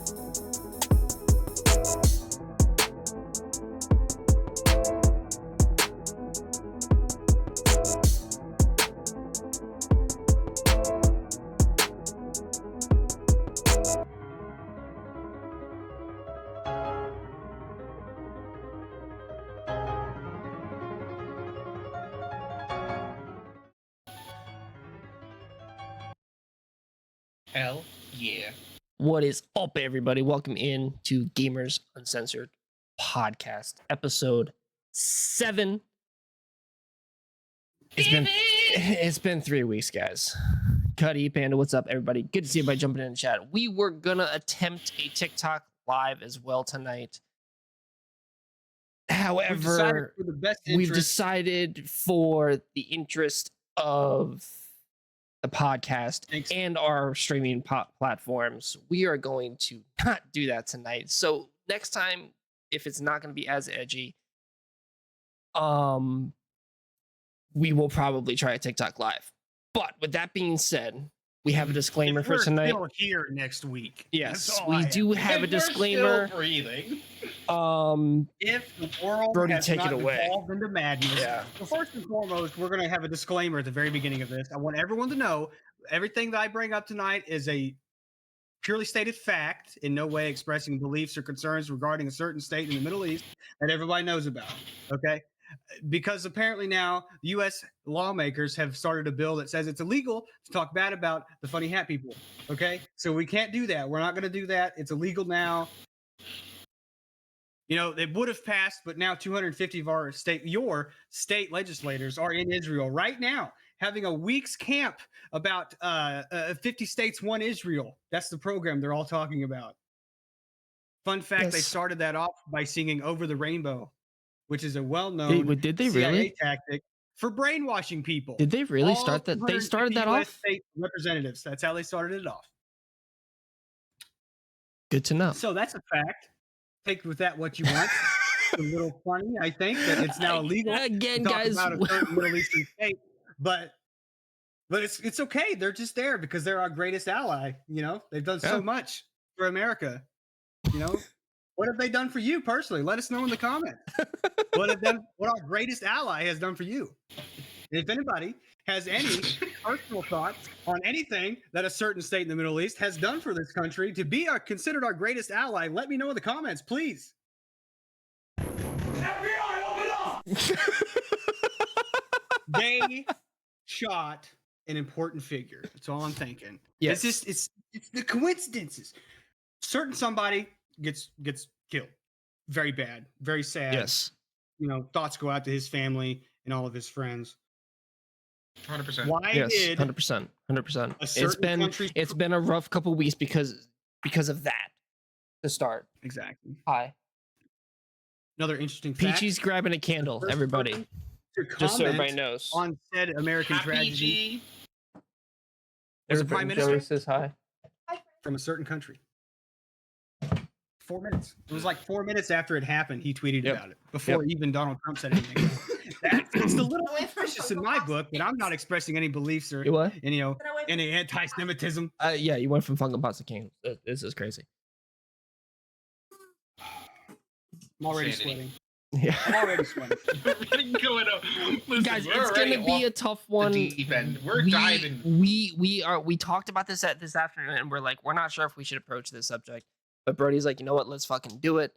Hell yeah. What is up, everybody? Welcome in to Gamers Uncensored Podcast, episode 7. It's been 3 weeks, guys. Cuddy, Panda, what's up, everybody? Good to see everybody jumping in the chat. We were gonna attempt a TikTok live as well tonight. However, we've decided for the interest of the podcast and our streaming platforms, we are going to not do that tonight. So next time, if it's not going to be as edgy, we will probably try a TikTok live. But with that being said, we have a disclaimer for tonight. We're still here next week. Yes, we do have a disclaimer. Still breathing. If the world Brody, has take not it away. evolved into madness, well, first and foremost, we're going to have a disclaimer at the very beginning of this. I want everyone to know everything that I bring up tonight is a purely stated fact, in no way expressing beliefs or concerns regarding a certain state in the Middle East that everybody knows about. Okay? Because apparently now U.S. lawmakers have started a bill that says it's illegal to talk bad about the funny hat people. Okay, so we can't do that. We're not going to do that. It's illegal now. You know, they would have passed, but now 250 of your state legislators are in Israel right now, having a week's camp about 50 states, one Israel. That's the program they're all talking about. Fun fact: They started that off by singing "Over the Rainbow," which is a well-known Did they CIA really? tactic for brainwashing people. Did they really start that? They started that US off? State representatives. That's how they started it off. Good to know. So that's a fact. Take with that what you want. It's a little funny, I think, that it's now illegal Again, to talk guys. about a certain Middle Eastern state, but it's okay. They're just there because they're our greatest ally. You know, they've done so much for America. You know, what have they done for you personally? Let us know in the comments. What our greatest ally has done for you. And if anybody has any personal thoughts on anything that a certain state in the Middle East has done for this country to be considered our greatest ally, let me know in the comments, please. FBI, open up! They shot an important figure. That's all I'm thinking. Yes. It's the coincidences. Certain somebody gets killed. Very bad. Very sad. Yes. You know, thoughts go out to his family and all of his friends. 100%. Why Yes, did 100%. 100%. country- It's been a rough couple weeks because of that. To start. exactly Hi. another interesting fact? Peachy's grabbing a candle, First everybody. person to Just so everybody comment knows. on said American Happy tragedy G. was a prime minister Joey says hi. from a certain country. 4 minutes. It was like 4 minutes after it happened. He tweeted about it before even Donald Trump said anything. It's a little suspicious in my book, but I'm not expressing any beliefs or You what? any any anti-Semitism. Yeah, you went from Funkin' Pots to candles. This is crazy. I'm already Sanity. sweating. Yeah. I'm already sweating. Going up. Listen, Guys, we're it's already gonna be a off tough the one. deep end. We're we, diving. We talked about this this afternoon, and we're not sure if we should approach this subject. But Brody's like, you know what? Let's fucking do it.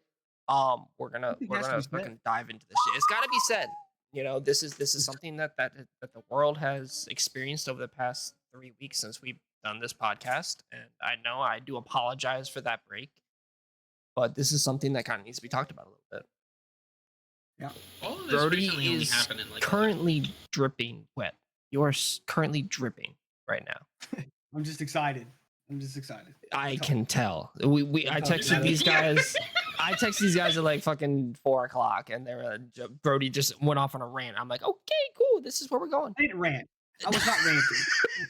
We're gonna fucking dive into this shit. It's gotta be said. You know, this is something that the world has experienced over the past 3 weeks since we've done this podcast, and I know I do apologize for that break, but this is something that kind of needs to be talked about a little bit. Yeah. All of this Brody recently only is happened in like currently dripping wet. You're currently dripping right now. I'm just excited. I can tell. I texted these guys. I texted these guys at like fucking 4 o'clock, and they're Brody just went off on a rant. I'm like, okay, cool. This is where we're going. I didn't rant. I was not ranting.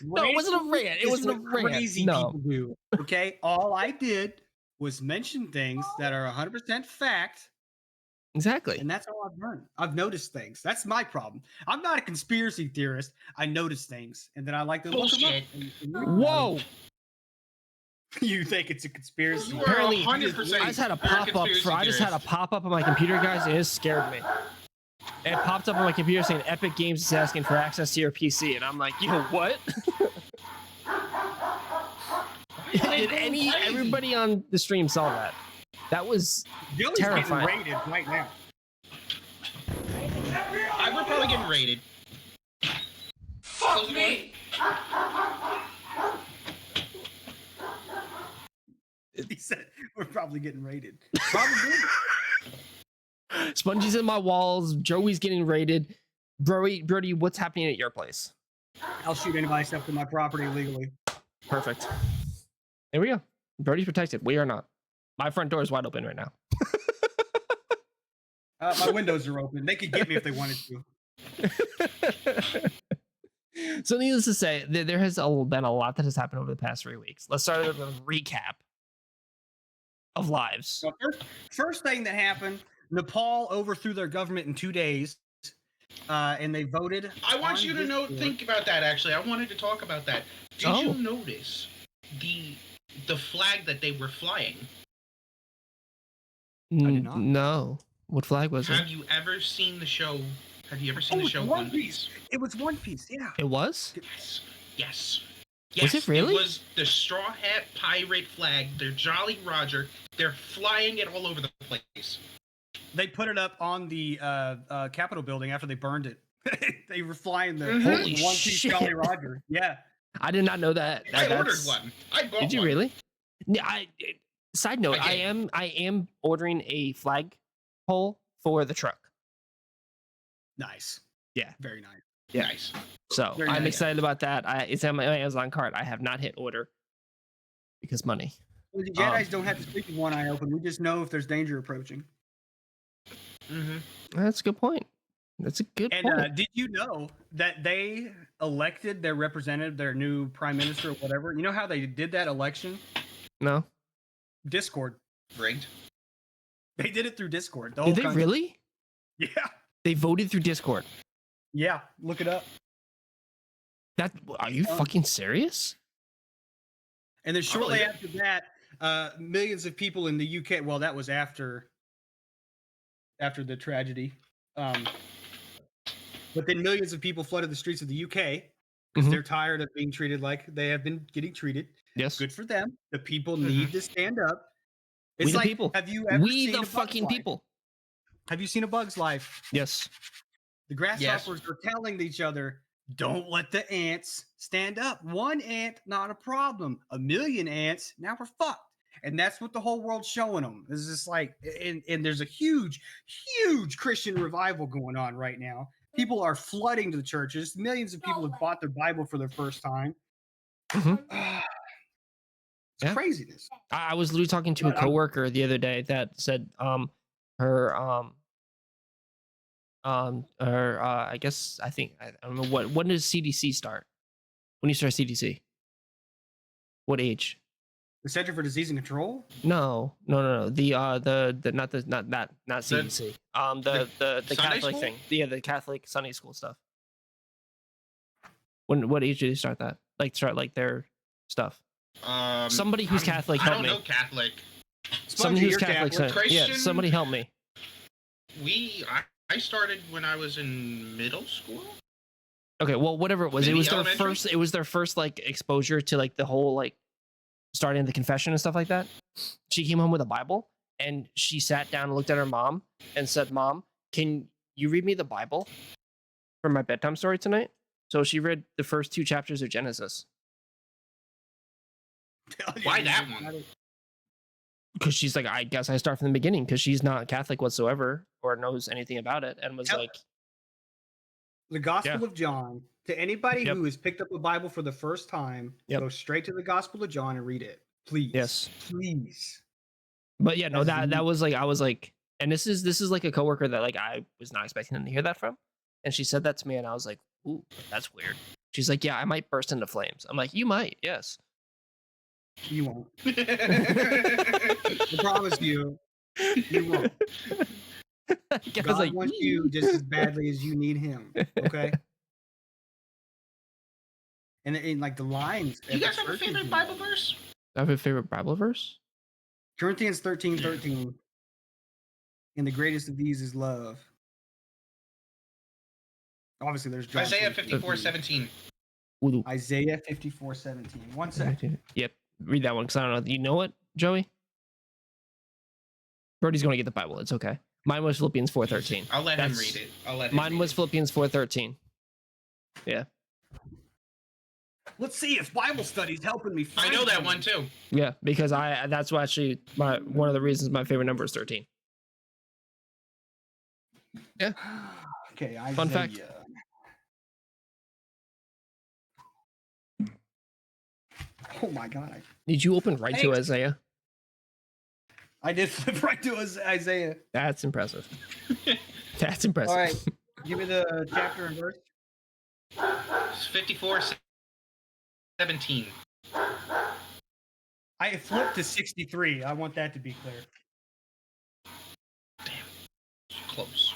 No, it wasn't a rant. It is wasn't a what rant. Crazy No. people do. Okay, all I did was mention things that are 100% fact, Exactly. and that's all I've learned. I've noticed things. That's my problem. I'm not a conspiracy theorist. I notice things, and then I like to look them up. Bullshit. And read about them. Whoa. You think it's a conspiracy? You are Apparently, 100% I just had a a pop up. conspiracy I just had a theorist. pop up on my computer, guys, and it scared me. It popped up on my computer saying Epic Games is asking for access to your PC, and I'm like, yo, what? Did everybody on the stream saw that? That was Joey's terrifying. getting raided right now. We're probably getting raided. Fuck me! He said we're probably getting raided. Probably. Spongy's in my walls. Joey's getting raided. Brody, what's happening at your place? I'll shoot anybody steps on my property illegally. Perfect. There we go. Brody's protected. We are not. My front door is wide open right now. My windows are open. They could get me if they wanted to. So needless to say, there has been a lot that has happened over the past 3 weeks. Let's start with a recap of lives. So first thing that happened, Nepal overthrew their government in 2 days, and they voted. I want on you to know. Discord. Think about that. Actually, I wanted to talk about that. Did Oh. you notice the flag that they were flying? did not. No. What flag was it? Have you ever seen the show? Have you ever seen Oh, the it's show One One Piece? It was One Piece, yeah. It was? Yes. Yes. Was it really? It was the Straw Hat Pirate flag. They're Jolly Roger. They're flying it all over the place. They put it up on the Capitol building after they burned it. They were flying the Mhm. Holy One Piece shit. Jolly Roger. Yeah. I did not know that. I ordered That's- one. I bought Did you one. really? Yeah, side note, I I did. am ordering a flag pole for the truck. Nice. Yeah. Very nice. Yeah. Nice. So Very I'm nice. excited about that. It's on my Amazon cart. I have not hit order because money. Well, the Jedi's don't have to sleep with one eye open. We just know if there's danger approaching. Mm-hmm. That's a good point. That's a good And point. did you know that they elected their representative, their new prime minister or whatever? You know how they did that election? No, Discord. Rigged. They did it through Discord. The whole did they country. really? Yeah. They voted through Discord. Yeah. Look it up. That are you fucking serious? And then shortly believe after that, millions of people in the UK. Well, that was after the tragedy. But then millions of people flooded the streets of the UK because Mhm. they're tired of being treated like they have been getting treated. Yes. Good for them. The people Mhm. need to stand up. We It's the like, people. have you ever We seen the A Bug's fucking Life? people. Have you seen A Bug's Life? Yes. The grasshoppers are telling each other, don't let the ants stand up. One ant, not a problem. A million ants, now we're fucked. And that's what the whole world's showing them. It's just like, and there's a huge, huge Christian revival going on right now. People are flooding to the churches. Millions of people have bought their Bible for their first time. Mhm. It's Yeah. craziness. I was literally talking to a But I'm- coworker the other day that said her I guess I don't know when does CDC start? When you start CDC? What age? The Center for Disease and Control? No. The not CDC. The Sunday Catholic school? thing. Yeah, the Catholic Sunday school stuff. What age do they start that? Like start like their stuff. Somebody who's Catholic, I help don't me. know Catholic. Somebody Spongy, who's you're Catholic. Catholic. Yeah, Christian? somebody help me. I started when I was in middle school. Okay, well, whatever it was, Maybe it was their elementary? first. It was their first like exposure to like the whole like starting the confession and stuff like that. She came home with a Bible and she sat down and looked at her mom and said, "Mom, can you read me the Bible for my bedtime story tonight?" So she read the first 2 chapters of Genesis Why that one? because she's like, "I guess I start from the beginning," because she's not Catholic whatsoever or knows anything about it, and was Yep. like, The Gospel Yeah. of John. To anybody Yep. who has picked up a Bible for the first time, Yep. go straight to the Gospel of John and read it. Please. Yes. Please. But yeah, no, That's that was like I was like, and this is like a coworker that like I was not expecting them to hear that from, and she said that to me, and I was like, "Ooh, that's weird." She's like, "Yeah, I might burst into flames." I'm like, "You might, yes." You won't. I promise you. You won't. I was God like, wants you just as badly as you need him. Okay. And like the lines. You at the guys have a churches favorite and- Bible verse? I have a favorite Bible verse. Corinthians 13:13. And the greatest of these is love. Obviously, there's John Isaiah 3:15. 54:17. Ooh, Isaiah 54:17. 1 second. Yep. Read that one because I don't know. You know what, Joey? Brody's going to get the Bible. It's okay. Mine was Philippians 4:13. I'll let him That's- read it. I'll let him Mine read was it. Philippians 4:13. Yeah. Let's see if Bible study's helping me. I know that one too. Yeah, because that's why actually one of the reasons my favorite number is 13. Yeah. Okay, Isaiah. Fun fact. Oh my God. Did you open right to Thanks. Isaiah? I did flip right to Isaiah. That's impressive. That's impressive. All right. Give me the chapter and verse. It's 54:17. I flipped to 63. I want that to be clear. Close.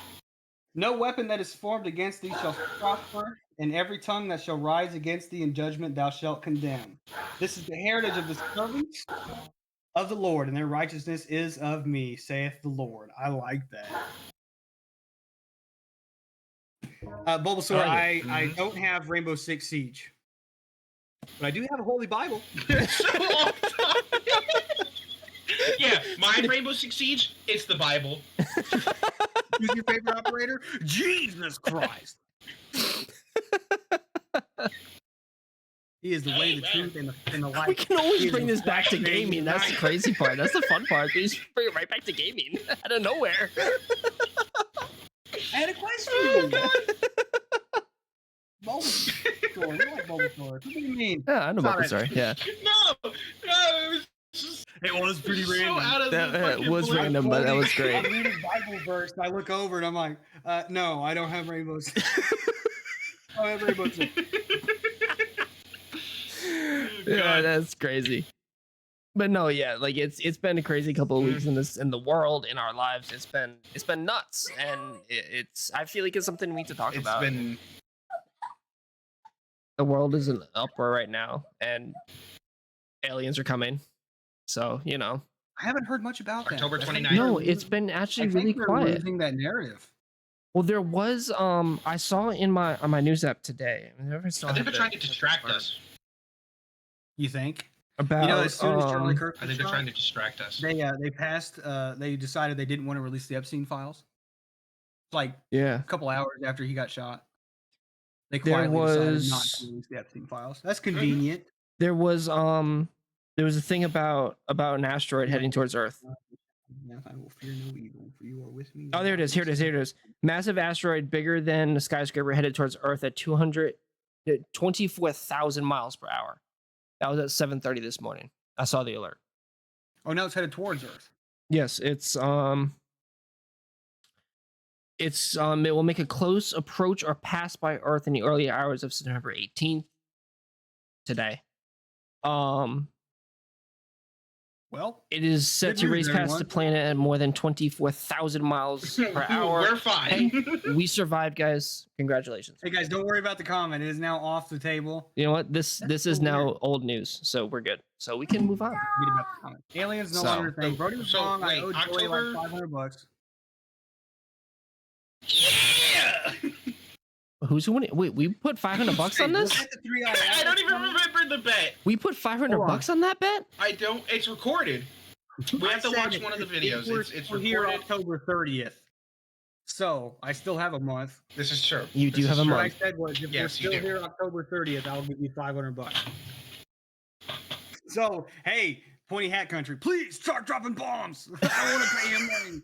No weapon that is formed against thee shall prosper, and every tongue that shall rise against thee in judgment thou shalt condemn. This is the heritage of the servants of the Lord, and their righteousness is of me, saith the Lord. I like that. Bulbasaur, I like I don't have Rainbow Six Siege, but I do have a Holy Bible. So off topic. Yeah, my Rainbow Six Siege, it's the Bible. Who's your favorite operator? Jesus Christ. He is the way, the truth, and the life. We can always He is bring the this back to black day gaming. and That's the night. crazy part. That's the fun part. We just bring it right back to gaming out of nowhere. I had a question. Bulbasaur. You like Bulbasaur. What do you mean? Yeah, I know about this. Sorry. Sorry. Yeah. No, it was just It was pretty so random. out of That- the that fucking was blue. random, but that was great. I'm reading Bible verse, and I look over, and I'm like, no, I don't have rainbows. I don't have rainbows. Yeah, God. that's crazy. But no, yeah, like it's been a crazy couple of weeks in the world, in our lives. It's been nuts, and it's I feel like it's something we need to talk It's about. been The world is in uproar right now, and aliens are coming. So you know, I haven't heard much about that. October I think 29th. they're no, losing- it's been I actually think really they're quiet. losing that narrative. Well, there was I saw in my on my news app today. I never still I think have they're trying the- to distract us. You think? about You know, as soon as Charlie Kirk I was think they're shot, trying to distract us. they passed. They decided they didn't want to release the Epstein files. Like yeah. a couple hours after he got shot, they There quietly decided not was- to release the Epstein files. That's convenient. There was a thing about an asteroid heading towards Earth. Yeah, I will fear no evil, for you are with me. Oh, there it is. Here it is. Here it is. Massive asteroid bigger than a skyscraper headed towards Earth at 24,000 miles per hour. That was at 7:30 this morning. I saw the alert. Oh, now it's headed towards Earth. Yes, it will make a close approach or pass by Earth in the early hours of September 18th today. Well, It is set Good to news, race past everyone. the planet at more than 24,000 miles per hour. We're fine. We survived, guys. Congratulations. hey guys, don't worry about the comment. It is now off the table. You know what? This That's is so now weird. old news, so we're good. So we can move on. Forget about the comment. Aliens no So- longer a thing. Brody was so, wrong. I wait, owe Joey October- like $500. Yeah. Who's winning? Wait, we put $500 on this? Look at the 3 I don't even remember the bet. We put $500 on that bet? I don't. It's recorded. We have to I said watch one of the videos. It's we're here recorded. October 30th. So I still have a month. This is true. You This do is have a true. What I month. said was, if we're Yes, you still do. here October 30th, I'll give you $500. So hey, Pointy Hat Country, please start dropping bombs. I want to pay him money.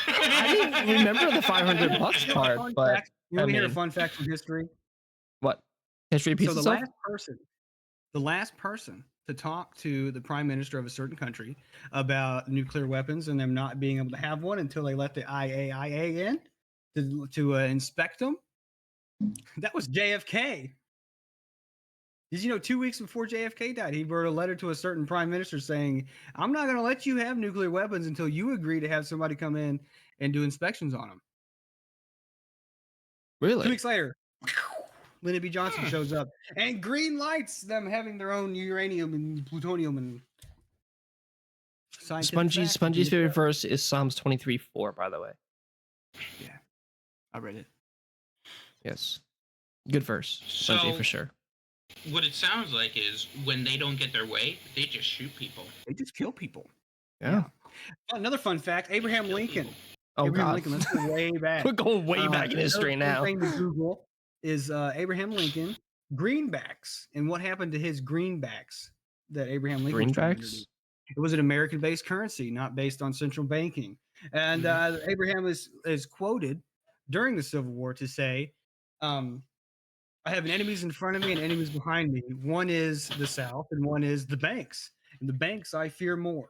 I didn't remember the $500 You know, part, fun but fact- you want to hear a mean- fun fact from history? what? History So repeats the itself? last person to talk to the prime minister of a certain country about nuclear weapons and them not being able to have one until they let the IAIA in to inspect them, that was JFK. Did you know 2 weeks before JFK died, he wrote a letter to a certain prime minister saying, I'm not going to let you have nuclear weapons until you agree to have somebody come in and do inspections on them. 2 Really? weeks later, Lyndon B. Johnson shows up and green lights them having their own uranium and plutonium and Spongy's favorite verse is Psalms 23:4, by the way. Yeah, I read it. Yes, good verse, Spongy for sure. What it sounds like is when they don't get their way, they just shoot people. They just kill people. Yeah. Another fun fact: Abraham Lincoln. Oh Abraham God, Lincoln. Let's go way back. We're going way back in history now. Thing to Google is Abraham Lincoln greenbacks and what happened to his greenbacks that Abraham Lincoln greenbacks. It was an American-based currency, not based on central banking. And Abraham is quoted during the Civil War to say, I have enemies in front of me and enemies behind me. One is the South and one is the banks. And the banks I fear more.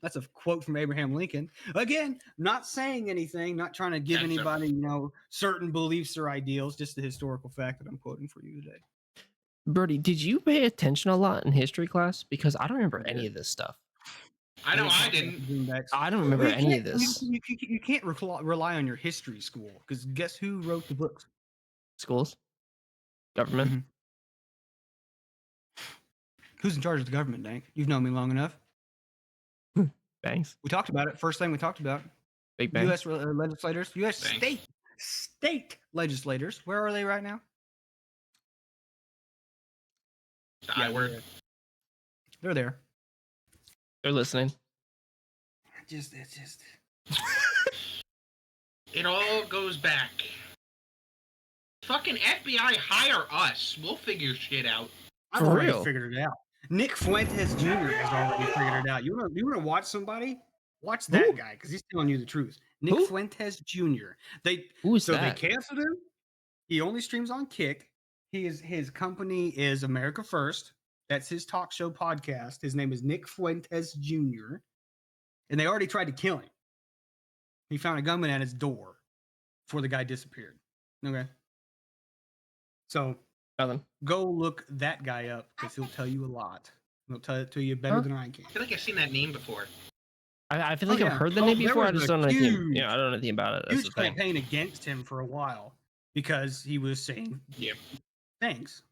That's a quote from Abraham Lincoln. Again, not saying anything, not trying to give anybody, certain beliefs or ideals, just the historical fact that I'm quoting for you today. Brody, did you pay attention a lot in history class? Because I don't remember any of this stuff. I know I didn't. I don't remember any of this. You can't rely on your history school because guess who wrote the books? Schools? Government? Mm-hmm. Who's in charge of the government, Dank? You've known me long enough. Banks. We talked about it. First thing we talked about. Big bank. U.S. legislators. U.S. state legislators. Where are they right now? Word. They're there. They're listening. It's just. It all goes back. Fucking FBI, hire us. We'll figure shit out. I've already figured it out. Nick Fuentes Jr. has already figured it out. You want to watch somebody? Watch that guy because he's telling you the truth. Nick Fuentes Jr. They canceled him. He only streams on Kick. His company is America First. That's his talk show podcast. His name is Nick Fuentes Jr. And they already tried to kill him. He found a gunman at his door before the guy disappeared. Okay. So go look that guy up because he'll tell you a lot. He'll tell it to you better than I can. I feel like I've seen that name before. I feel like I've heard the name before. I just don't know anything. Yeah, I don't know anything about it. That's huge campaign against him for a while because he was saying thanks.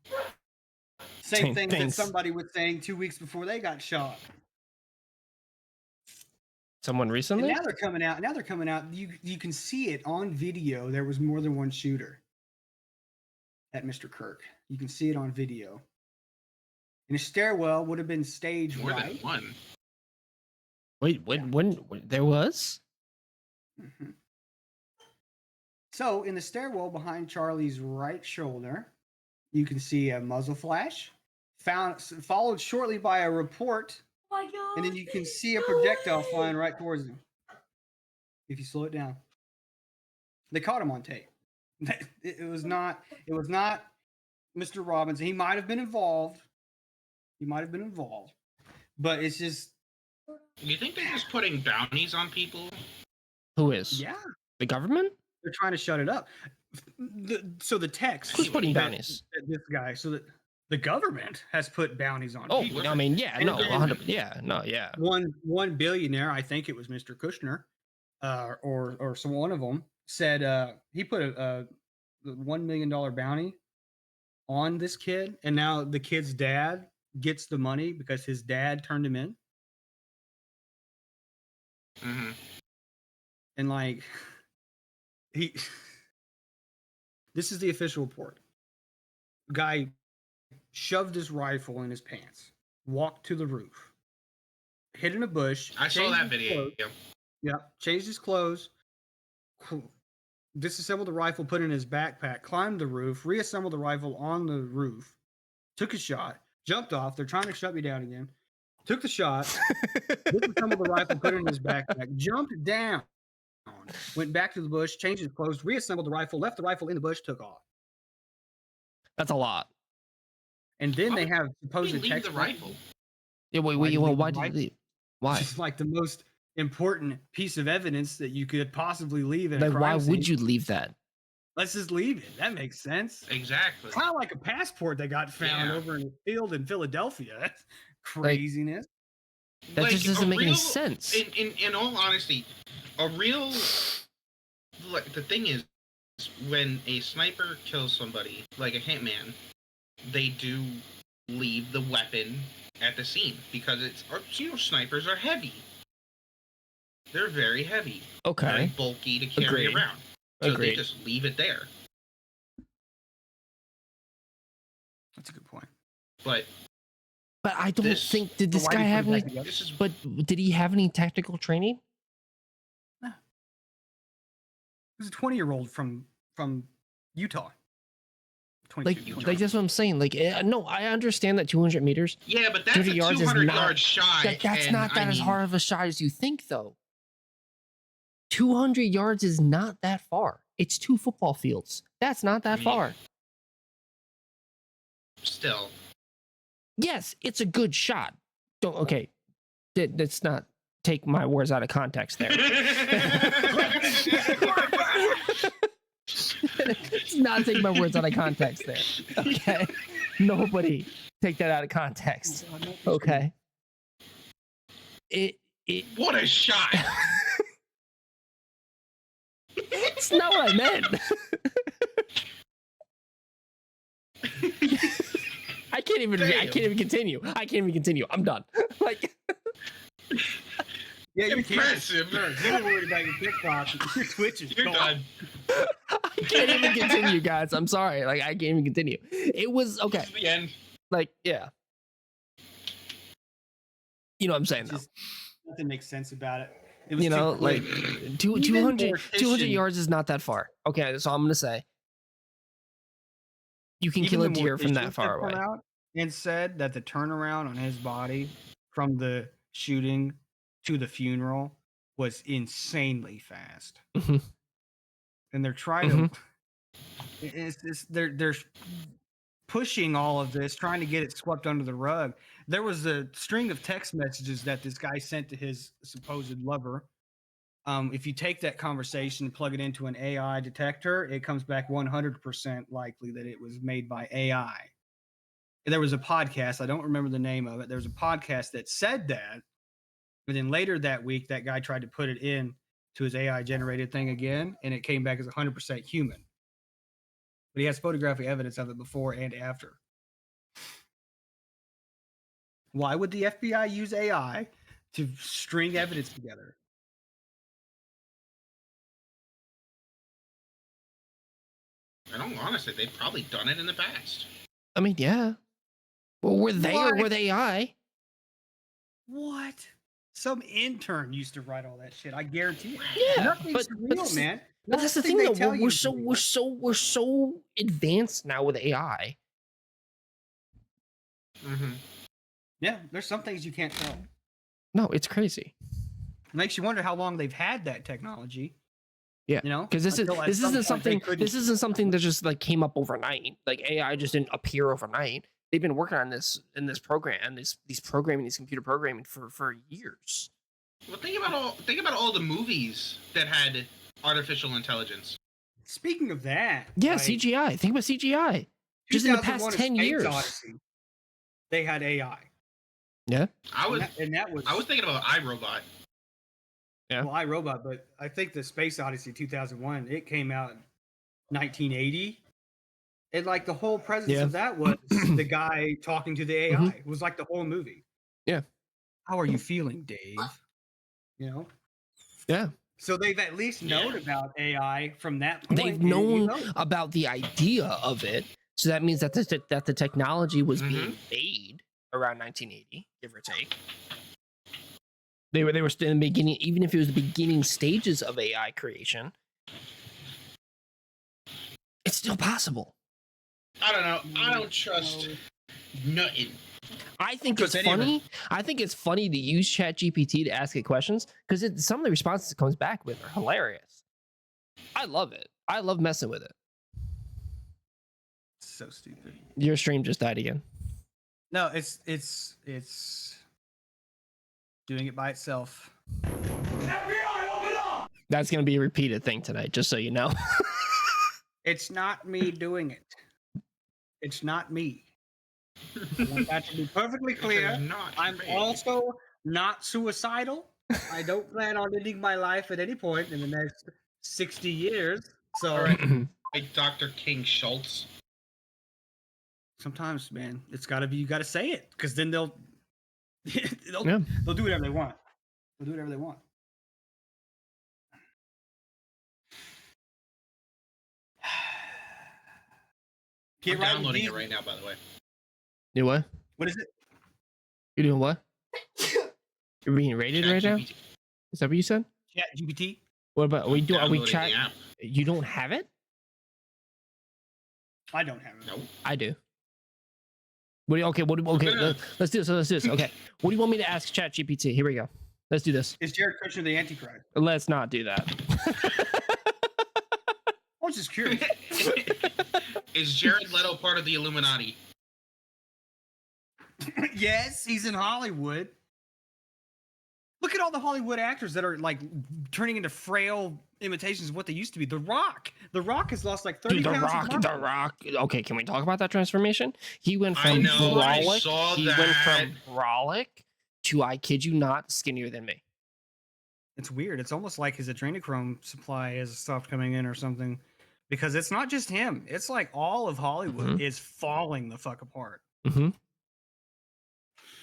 Same thing that somebody was saying 2 weeks before they got shot. Someone recently? And now they're coming out. You can see it on video. There was more than one shooter at Mr. Kirk. You can see it on video. And a stairwell would have been staged more than one. Wait, when there was? Mm-hmm. So in the stairwell behind Charlie's right shoulder, you can see a muzzle flash, followed shortly by a report, and then you can see a projectile flying right towards him. If you slow it down, they caught him on tape. It was not Mr. Robinson. He might have been involved. But it's just. You think they're just putting bounties on people? Who is? Yeah. The government? They're trying to shut it up. So the text. Who's putting bounties? This guy. So that the government has put bounties on people. I mean, yeah, no, 100%. Yeah, no, yeah. One billionaire, I think it was Mr. Kushner, or some one of them said he put a $1 million bounty on this kid, and now the kid's dad gets the money because his dad turned him in. Mm-hmm. And this is the official report. Guy shoved his rifle in his pants, walked to the roof, hid in a bush. I saw that video. Yeah, changed his clothes, disassembled the rifle, put it in his backpack, climbed the roof, reassembled the rifle on the roof, took a shot, jumped off. They're trying to shut me down again. Took the shot, disassembled the rifle, put it in his backpack, jumped down, went back to the bush, changed his clothes, reassembled the rifle, left the rifle in the bush, took off. That's a lot. And then they have supposed text. The rifle. Yeah, why did you leave? Why? It's like the most important piece of evidence that you could possibly leave in a crime why scene. Would you leave that? Let's just leave it. That makes sense. Exactly. It's kind of like a passport that got found over in a field in Philadelphia. That's craziness. That just doesn't make any sense. In all honesty, the thing is, when a sniper kills somebody, like a hitman, they do leave the weapon at the scene because it's, snipers are heavy. They're very heavy. Okay. Very bulky to carry Agreed. around. So Agreed. they just leave it there. That's a good point. But I don't think did this Why guy do you have put it any? back together? this is But did he have any tactical training? He's a 20-year-old from Utah. 22, Like that's what I'm saying. Like, no, I understand that 200 meters. yeah, but that's 30 a yards is 200-yard shot. That's and, not that as hard of a shot as you think, though. 200 yards is not that far. It's 2 football fields. That's not that mean, far. Still. Yes, it's a good shot. Don't okay. Let's not take my words out of context there. Let's not take my words out of context there. Okay. Nobody take that out of context. Okay. It What a shot! it's not what I meant. I can't even continue. I'm done. Like Yeah, you're Impressive. You're worried about your TikTok. Your Twitch is You're gone. done. I can't even continue, guys. I'm sorry. Like I can't even continue. It was okay. This is the end. Like, yeah. You know what I'm saying, though. Just nothing makes sense about it. It was You too know, quick. like Even 200 mortician- yards is not that far. Okay, that's all I'm gonna say. You can Even kill a the deer from morticians that far have come away. out and said that the turnaround on his body from the shooting to the funeral was insanely fast. Mhm. And they're trying to they're pushing all of this, trying to get it swept under the rug. There was a string of text messages that this guy sent to his supposed lover. If you take that conversation and plug it into an AI detector, it comes back 100% likely that it was made by AI. There was a podcast, I don't remember the name of it. There was a podcast that said that, but then later that week, that guy tried to put it in to his AI generated thing again, and it came back as 100% human. But he has photographic evidence of it before and after. Why would the FBI use AI to string evidence together? I don't honestly, they've probably done it in the past. I mean, yeah. Well, we're there What? with AI. What? Some intern used to write all that shit. I guarantee it. Yeah, Nothing's but real, this- man. But that's the Nothing thing, they though. tell We're you so is real. we're so advanced now with AI. Mm-hmm. Yeah, there's some things you can't tell. No, it's crazy. It makes you wonder how long they've had that technology. Yeah, You know, Because this until at isn't some point they something couldn't- this isn't something that just like came up overnight. Like AI just didn't appear overnight. They've been working on this in this program, these computer programming for years. Well, think about all the movies that had artificial intelligence. Speaking of that, Yeah, like, CGI. Think about CGI. Just in the past 2001: A 10 Space years. Odyssey, they had AI. Yeah. I was And that was I was thinking about iRobot. Yeah. well, iRobot, but I think the Space Odyssey 2001 it came out in 1980, and like the whole presence Yeah. of that was the guy talking to the AI. It was like the whole movie. Yeah. How are you feeling, Dave? You know. Yeah. So they've at least known Yeah. about AI from that point. They've You known know. about the idea of it. So that means that the technology was being made around 1980, give or take. They were still in the beginning, even if it was the beginning stages of AI creation. It's still possible. I don't know. I don't trust nothing. I think Because it's funny. I think it's funny to use ChatGPT to ask it questions because some of the responses it comes back with are hilarious. I love it. I love messing with it. So stupid. Your stream just died again. No, it's doing it by itself. That's gonna be a repeated thing tonight, just so you know. It's not me doing it. It's not me. I want that to be perfectly clear. It's not I'm me. also not suicidal. I don't plan on ending my life at any point in the next 60 years. So All right. Like Dr. King Schultz. sometimes, man, it's gotta be. You gotta say it, because then they'll Yeah. they'll do whatever they want. They'll do whatever they want. I'm downloading it right now, by the way. Do what? What is it? You're doing what? You're being rated right now? ChatGPT. Is that what you said? Chat GPT. What about are we Downloading chat? the app. You don't have it? I don't have it. Nope. I do. What do you, okay, let's do this. Let's do this. Okay. What do you want me to ask ChatGPT? Here we go. Let's do this. Is Jared Kushner the Antichrist? Let's not do that. I was just curious. Is Jared Leto part of the Illuminati? Yes, he's in Hollywood. Look at all the Hollywood actors that are like turning into frail imitations of what they used to be. The Rock. The Rock has lost like 30 Dude, pounds. The Rock. Okay, can we talk about that transformation? He went I from know, I brolic. saw He that. went from brolic to, I kid you not, skinnier than me. It's weird. It's almost like his adrenochrome supply has stopped coming in or something. Because it's not just him. It's like all of Hollywood is falling the fuck apart. Mm-hmm.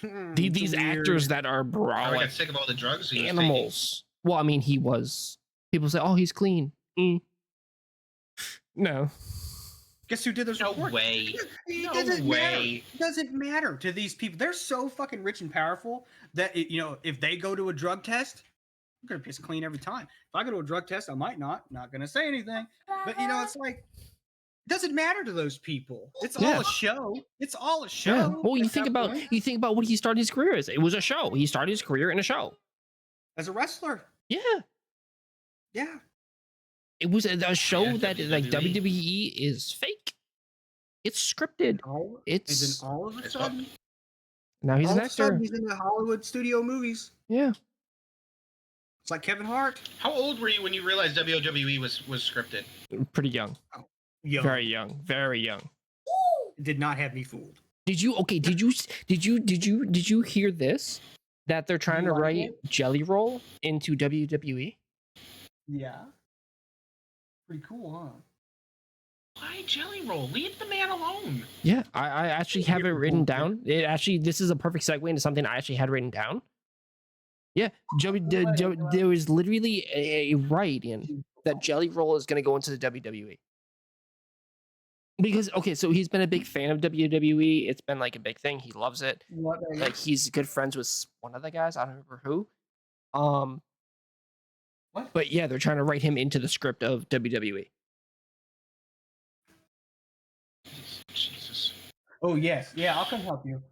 It's These weird. actors that are I got brolic sick of all the drugs he was animals. Well, I mean, he was. People say, "Oh, he's clean." No. Guess who did those taking. No reports? way. It No doesn't matter. way. It doesn't matter to these people. They're so fucking rich and powerful that if they go to a drug test, I'm gonna be clean every time. If I go to a drug test, I might not gonna say anything. But it's like it doesn't matter to those people. It's all a show. It's all a show. Yeah. Well, you at think that about point. what he started his career as. It was a show. He started his career in a show. As a wrestler. Yeah. Yeah. It was a show Yeah, that like WWE. WWE is fake. It's scripted. It's And then all of a It's sudden, now he's all an of a sudden actor. he's in the Hollywood studio movies. Yeah. It's like Kevin Hart. How old were you when you realized WWE was scripted? Pretty young. Young. Very young. Very young. Did not have me fooled. Did you hear this? That they're trying to like write it? Jelly Roll into WWE? Yeah. Pretty cool, huh? Why Jelly Roll? Leave the man alone. Yeah, I actually have it Beautiful. written down. This is a perfect segue into something I actually had written down. Yeah, there was literally a write-in that Jelly Roll is going to go into the WWE. Because, okay, so he's been a big fan of WWE. It's been like a big thing. He loves it. Like, he's good friends with one of the guys. I don't remember who. What? But yeah, they're trying to write him into the script of WWE. Jesus. Oh yes, yeah, I'll come help you.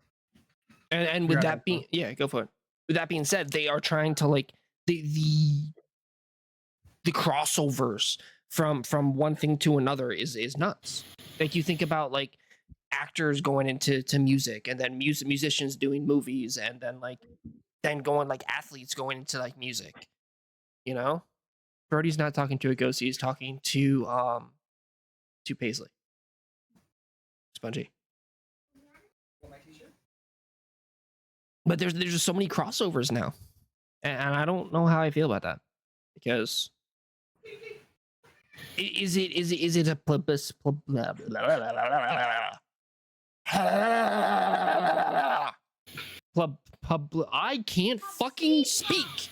And with Grab that it, being, yeah, go for it. With that being said, they are trying to like the crossovers from one thing to another is nuts. Like you think about like actors going into music, and then musicians doing movies, and then going like athletes going into like music. You know, Brody's not talking to a ghost; he's talking to Paisley. Spongy. But there's just so many crossovers now, and I don't know how I feel about that, because is it a I can't fucking speak.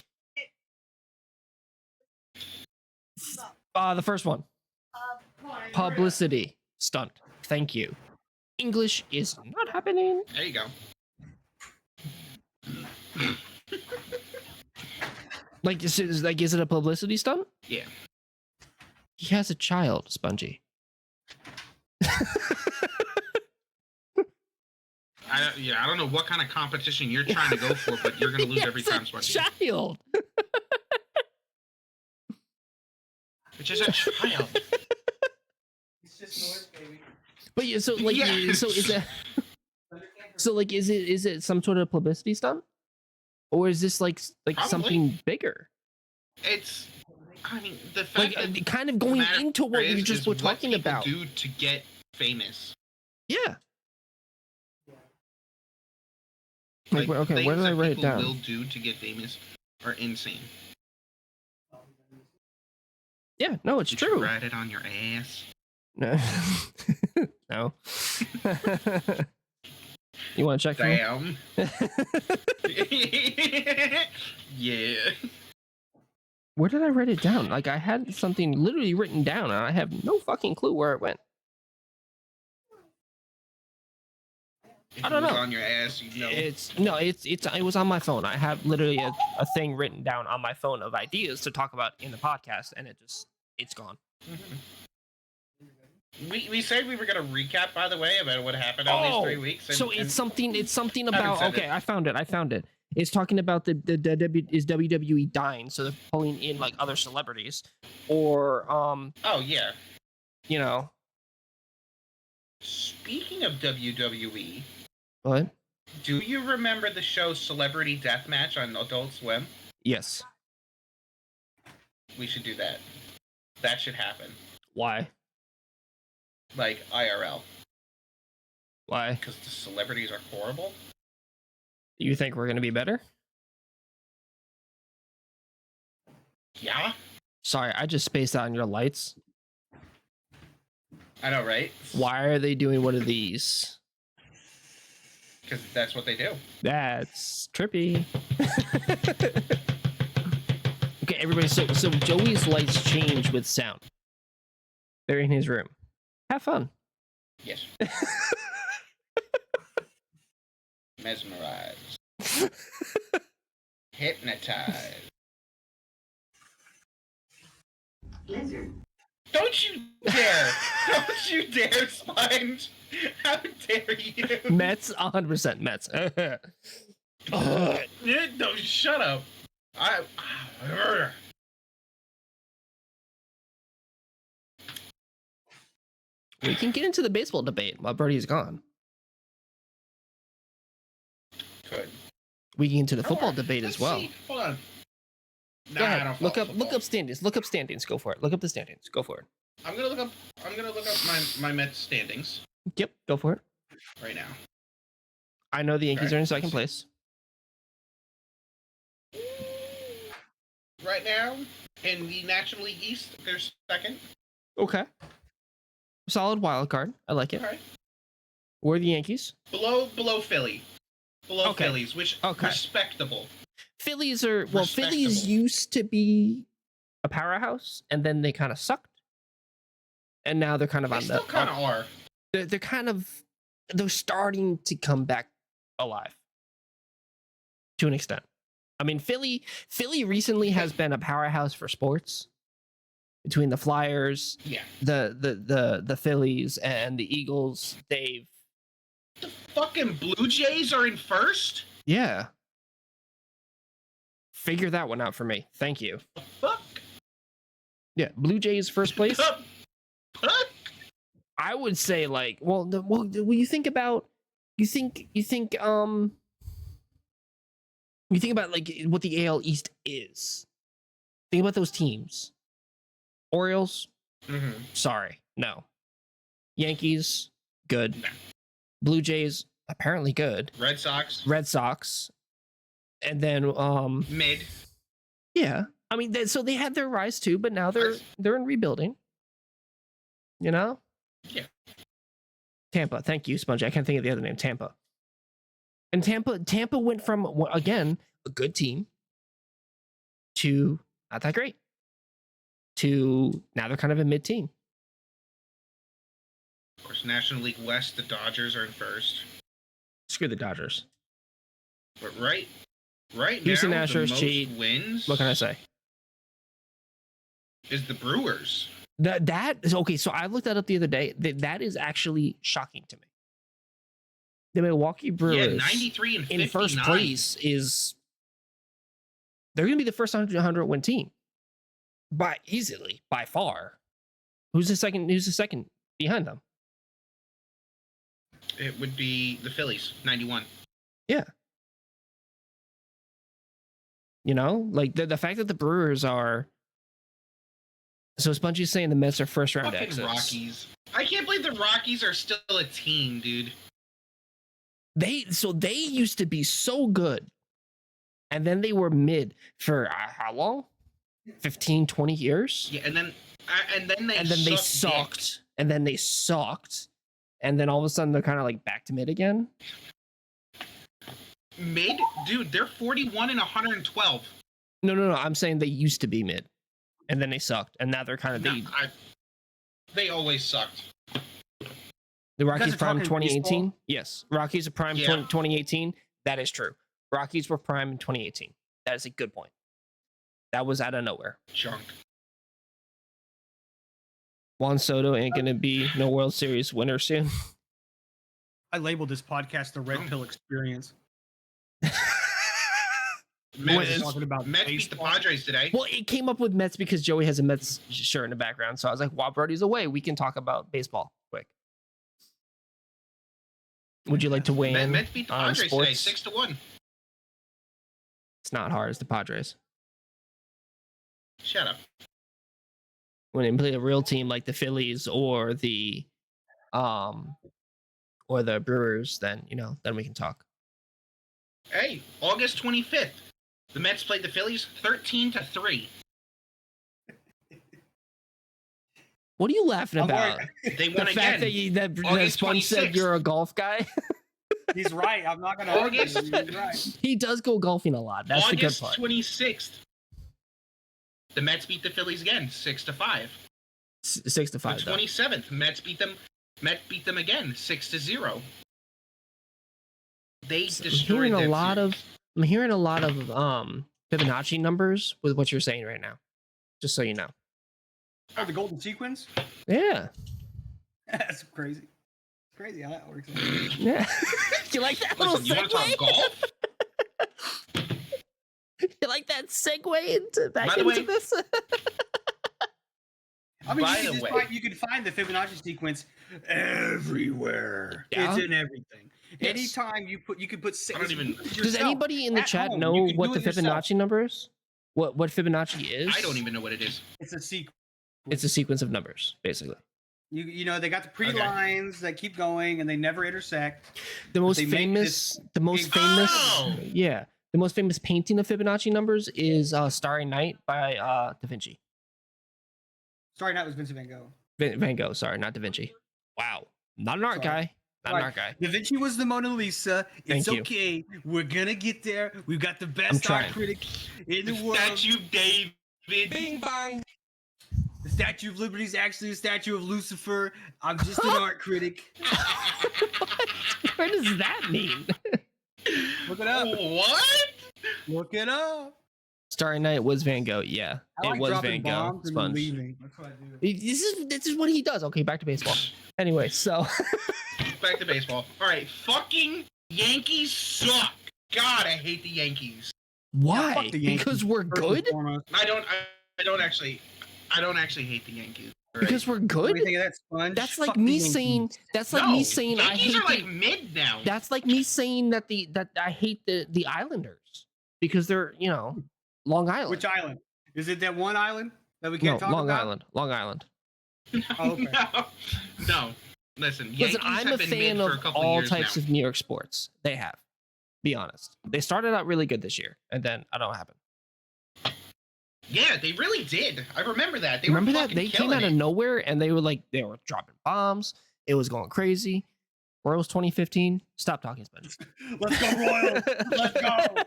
The first one, publicity stunt. Thank you. English is not happening. There you go. Like, is it a publicity stunt? Yeah. He has a child, Spongy. I don't know what kind of competition you're trying to go for, but you're going to lose every time, Spongy. Child. Which is a child. It's just noise, baby. But yeah, so like, Yeah. so is that? So like, is it some sort of publicity stunt, or is this like Probably. something bigger? It's, I mean, the fact Like, that kind of going matter into what we is just were what talking people about. do to get famous. Yeah. Like, okay, things where did I that write it people down? will do to get famous are insane. Yeah, no, it's Did true. you write it on your ass? No. No. You want to check for me? Damn. Yeah. Where did I write it down? Like I had something literally written down, and I have no fucking clue where it went. If I don't it was know. on your ass, you know. It was on my phone. I have literally a thing written down on my phone of ideas to talk about in the podcast, and it's gone. We said we were gonna recap, by the way, about what happened over these 3 weeks. So it's something Haven't about said okay, it. I found it. It's talking about the WWE dying, so they're pulling in like other celebrities, or Oh yeah. you know Speaking of WWE, what? do you remember the show Celebrity Deathmatch on Adult Swim? Yes. We should do that. That should happen. Why? Like IRL. Why? Because the celebrities are horrible. You think we're gonna be better? Yeah. Sorry, I just spaced out on your lights. I know, right? Why are they doing one of these? Because that's what they do. That's trippy. Okay, everybody. So Joey's lights change with sound. They're in his room. Have fun. Yes. Mesmerized. Hypnotized. Lizard. Don't you dare! Don't you dare, Sponge! How dare you? Mets, 100% Mets. No, shut up. We can get into the baseball debate while Brody's gone. Good. We can get into the football debate as well. Hold on. Go ahead. Look up standings. Look up standings. Go for it. Look up the standings. Go for it. I'm gonna look up my Mets standings Yep, go for it. right now. I know the Yankees Right. are in second place. Right now, in the National League East, they're second. Okay. Solid wild card. I like it. All right. Where are the Yankees? Below Philly. Below Okay. Phillies, which Okay. respectable. Phillies are Phillies Respectable. used to be a powerhouse, and then they kind of sucked, and now they're kind of They on still the. kind of are. They're kind of they're starting to come back alive to an extent. I mean, Philly recently has been a powerhouse for sports between the Flyers, Yeah. the Phillies, and the Eagles. They've The fucking Blue Jays are in first? yeah. Figure that one out for me. Thank you. The fuck? Yeah, Blue Jays first place. The fuck? I would say like, well, you think about, you think about like what the AL East is. Think about those teams. Orioles, Mm-hmm. sorry, no. Yankees, good. No. Blue Jays, apparently good. Red Sox, Red Sox, and then mid. yeah. I mean, so they had their rise too, but now they're in rebuilding. You know. Yeah. Tampa, thank you, Sponge. I can't think of the other name. Tampa. And Tampa went from again a good team to not that great to now they're kind of a mid-team. Of course, National League West, the Dodgers are in first. Screw the Dodgers. But right Houston now, Astros the most cheat. wins What can I say? is the Brewers. That is okay. So I looked that up the other day. That is actually shocking to me. The Milwaukee Brewers, Yeah, 93 and 59. in first place is they're going to be the first 100 win team by far. Who's the second behind them? It would be the Phillies, 91. Yeah. You know, like the fact that the Brewers are. So Spongy's saying the Mets are first round Fucking exits. Rockies. I can't believe the Rockies are still a team, dude. They used to be so good. And then they were mid for how long? 15, 20 years? Yeah, and then And then they and then they sucked sucked, and then they sucked, and then all of a sudden they're kind of like back to mid again. Mid, dude, they're 41 and 112. No. I'm saying they used to be mid, and then they sucked, and now they're kind of They always sucked. the Rockies are prime talking 2018. baseball? Yes, Rockies are prime Yeah. 2018. That is true. Rockies were prime in 2018. That is a good point. That was out of nowhere. Junk. Juan Soto ain't gonna be no World Series winner soon. I labeled this podcast the Red Pill Experience. Mets, talking about Mets beat the baseball. Padres today. Well, it came up with Mets because Joey has a Mets shirt in the background. So I was like, while Brody's away, we can talk about baseball quick. Would you like to weigh in Mets beat the on Padres today, sports? 6-1. It's not hard. It's the Padres. Shut up. When they play a real team like the Phillies or the Brewers, then then we can talk. Hey, August 25th, the Mets played the Phillies 13-3. What are you laughing I'm about? They The won fact again. that August Sponge said 26th. you're a golf guy. He's right. I'm not gonna argue. August- He's right. He does go golfing a lot. That's August the good part. 26th, the Mets beat the Phillies again, 6-5. 6-5. The though. 27th, Mets beat them again, 6-0. They So destroyed I'm them. hearing a lot of Fibonacci numbers with what you're saying right now. Just so you know. Oh, the golden sequence? Yeah. That's crazy. It's crazy how that works. Yeah. You like that little Listen, you want to talk segue? golf? You like that segue into By back the into way- this? I mean, By you the can, way- you can find the Fibonacci sequence everywhere. Yeah. It's in everything. Yes. Anytime you put I don't even- Does anybody in the At chat home, know you can what do the it yourself. Fibonacci number is? What Fibonacci is? I don't even know what it is. It's a sequence. It's a sequence of numbers, basically. You know they got the pre Okay. lines that keep going and they never intersect. The most they make famous, this the most big- famous, Oh! yeah, the most famous painting of Fibonacci numbers is Starry Night by Da Vinci. Sorry, that was Vincent Van Gogh. Van Gogh, sorry, not Da Vinci. Wow, not an art Sorry. guy, not Sorry. an art guy. Da Vinci was the Mona Lisa. It's Thank you. okay. We're gonna get there. We've got the best art trying. critic in the world. Statue David. Bing bang. The Statue of Liberty is actually a statue of Lucifer. I'm just an art critic. What does that mean? Look it up. What? Look it up. Starry Night was Van Gogh. Yeah, I like it was dropping Van Gogh. bombs and then Sponge. leaving. That's what I do. This is what he does. Okay, back to baseball. Anyway, so Back to baseball. All right, fucking Yankees suck. God, I hate the Yankees. why? fuck the Yankees, Because we're First and good. foremost. I don't actually hate the Yankees. All right? Because we're What do good. you think of that, Sponge? That's like Fuck the me Yankees. saying. That's like No, me saying I Yankees hate. are like the, mid now. that's like me saying that I hate the Islanders because they're Long Island. Which island? Is it that one island that we can't talk Long about? Island. Long Island. Oh, okay. No. Listen, Yankees Listen, I'm a have been fan mid of for a couple all years types now. of New York sports. They have. Be honest. They started out really good this year, and then I don't know what happened. Yeah, they really did. I remember that. They Remember were that fucking they came killing out of it. nowhere and they were dropping bombs. It was going crazy. Royals 2015. Stop talking, Sponge. Let's go Royals. Let's go.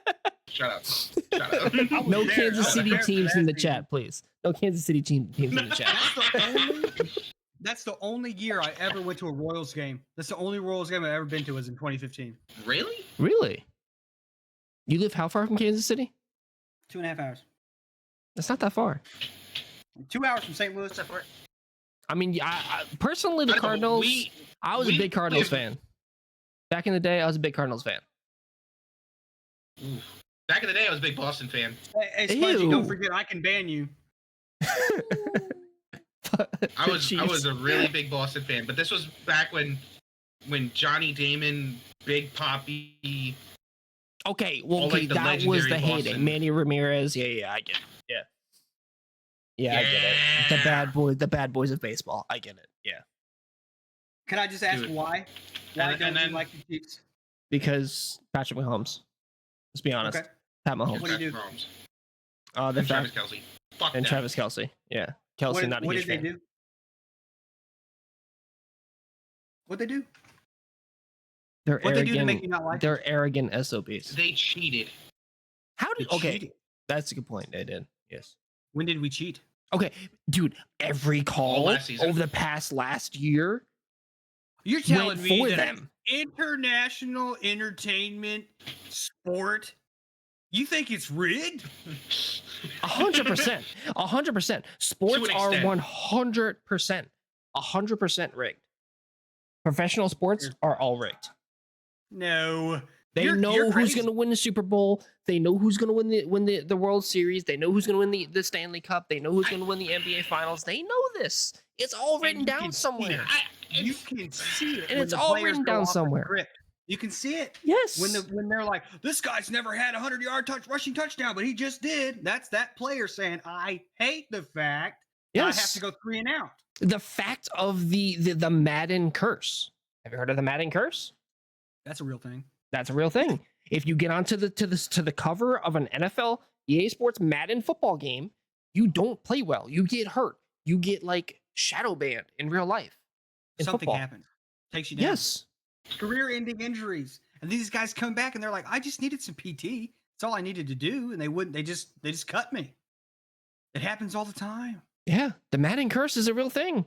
Shut up. Shut up. I was No there. I Kansas was City there for teams that in the season. chat, please. No Kansas City teams in the chat. That's the only year I ever went to a Royals game. That's the only Royals game I've ever been to was in 2015. Really? Really? You live how far from Kansas City? 2.5 hours. That's not that far. 2 hours from St. Louis. What's that for? I mean, I personally, the I don't know, Cardinals. I was a we big Cardinals live- fan. Back in the day, I was a big Cardinals fan. Back in the day, I was a big Boston fan. Hey, Spongy, Ew. don't forget I can ban you. I was Chiefs. a really big Boston fan, but this was back when Johnny Damon, Big Poppy. Okay, well, All, okay, like, the that was the legendary heyday. Boston. Manny Ramirez. Yeah, I get it. Yeah, I get it. The bad boys of baseball. I get it. Yeah, Can I just ask Dude. why? Why And don't then- you like the Chiefs? because Patrick Mahomes. Let's be honest. Okay. Pat Mahomes. What do you do? Mahomes, The and fact Travis Kelsey. Fuck and them. Travis Kelsey. Yeah, Kelsey, not a what huge did they fan. do? What'd they do? They're What'd they do to make arrogant. you not like They're arrogant SOBs. They cheated. How They did? Okay, cheated. that's a good point. They did. Yes. When did we cheat? Okay, dude. Every call last season. over the past last year You're went for them. international entertainment sport. You think it's rigged? 100%. 100%. Sports an are extent. 100% rigged. Professional sports are all rigged. No. They You're know who's crazy. going to win the Super Bowl. They know who's going to win the World Series. They know who's going to win the Stanley Cup. They know who's going to win the NBA Finals. They know this. It's all And written you down can see somewhere. it. You can see it. And when it's the all players written go down off the somewhere. script. You can see it. Yes. When they're like, this guy's never had a 100-yard rushing touchdown, but he just did. That's that player saying, I hate the fact that I have Yes. to go 3 and out. The fact of the Madden curse. Have you heard of the Madden curse? That's a real thing. That's a real thing. If you get onto the cover of an NFL EA Sports Madden football game, you don't play well. You get hurt. You get like shadow banned in real life. In Something football. happens. Takes you down. Yes. Career-ending injuries. And these guys come back and they're like, I just needed some PT. That's all I needed to do. And they just cut me. It happens all the time. Yeah. The Madden curse is a real thing.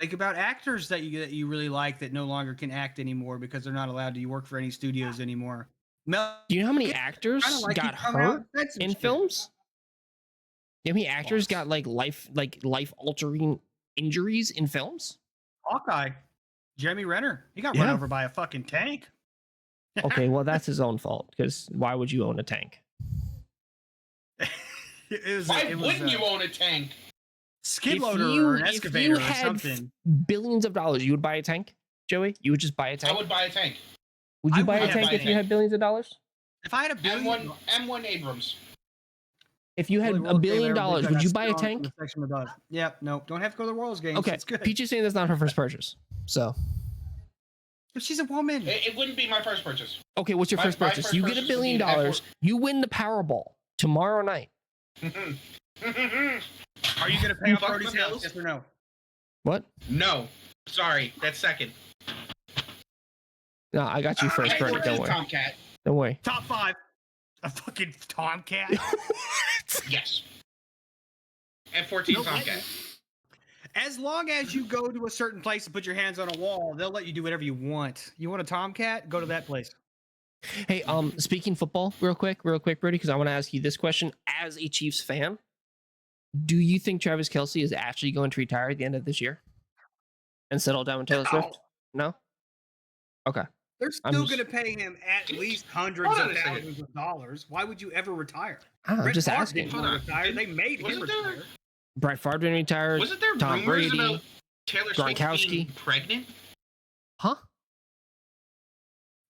Think about actors that you really like that no longer can act anymore because they're not allowed to work for any studios anymore. Mel Do you know how many Gibson, actors kinda like he got come out hurt and said some in shit. films? You know how many actors Lots. got life altering injuries in films? Hawkeye, Jeremy Renner, he got run Yeah. over by a fucking tank. Okay, well that's his own fault because why would you own a tank? Why wouldn't you own a tank? skid If loader you- or an if you excavator or had something? Billions of dollars, you would buy a tank, Joey? You would just buy a I tank? would buy a tank. Would I you buy a would tank buy a if you tank. had billions of dollars? If I had a billion, M1 Abrams. If you had Really $1 World's billion, Game, everybody's would got you buy a strong tank? in the section above. Yep, no, don't have to go to the Royals games. Okay, It's good. Peach is saying that's not her first purchase. So, If she's a woman, It wouldn't be my first purchase. okay, what's your My- first my purchase? first You get purchase $1 would be billion, an F4. you win the Powerball tomorrow night. are you gonna pay off Fuck Brody's my house? bills. Yes or no? What? No. Sorry, that's second. No, I got you first, Hey, Bernie. where's Don't the worry. Tomcat? Don't worry. Top 5. A fucking Tomcat. Yes. F-14 No, Tomcat. As long as you go to a certain place and put your hands on a wall, they'll let you do whatever you want. You want a Tomcat? Go to that place. Hey, speaking football, real quick, Brody, because I want to ask you this question as a Chiefs fan. Do you think Travis Kelce is actually going to retire at the end of this year and settle down with Taylor Swift? No? Okay. They're I'm still just- going to pay him at least hundreds Hold on of a second. thousands of dollars. Why would you ever retire? I'm Brett just Favre asking. didn't want to Hold on. retire. They made him Wasn't there- retire. Brett Favre didn't retire. Wasn't there Tom rumors Brady, about Taylor Swift Gronkowski. being pregnant? Huh?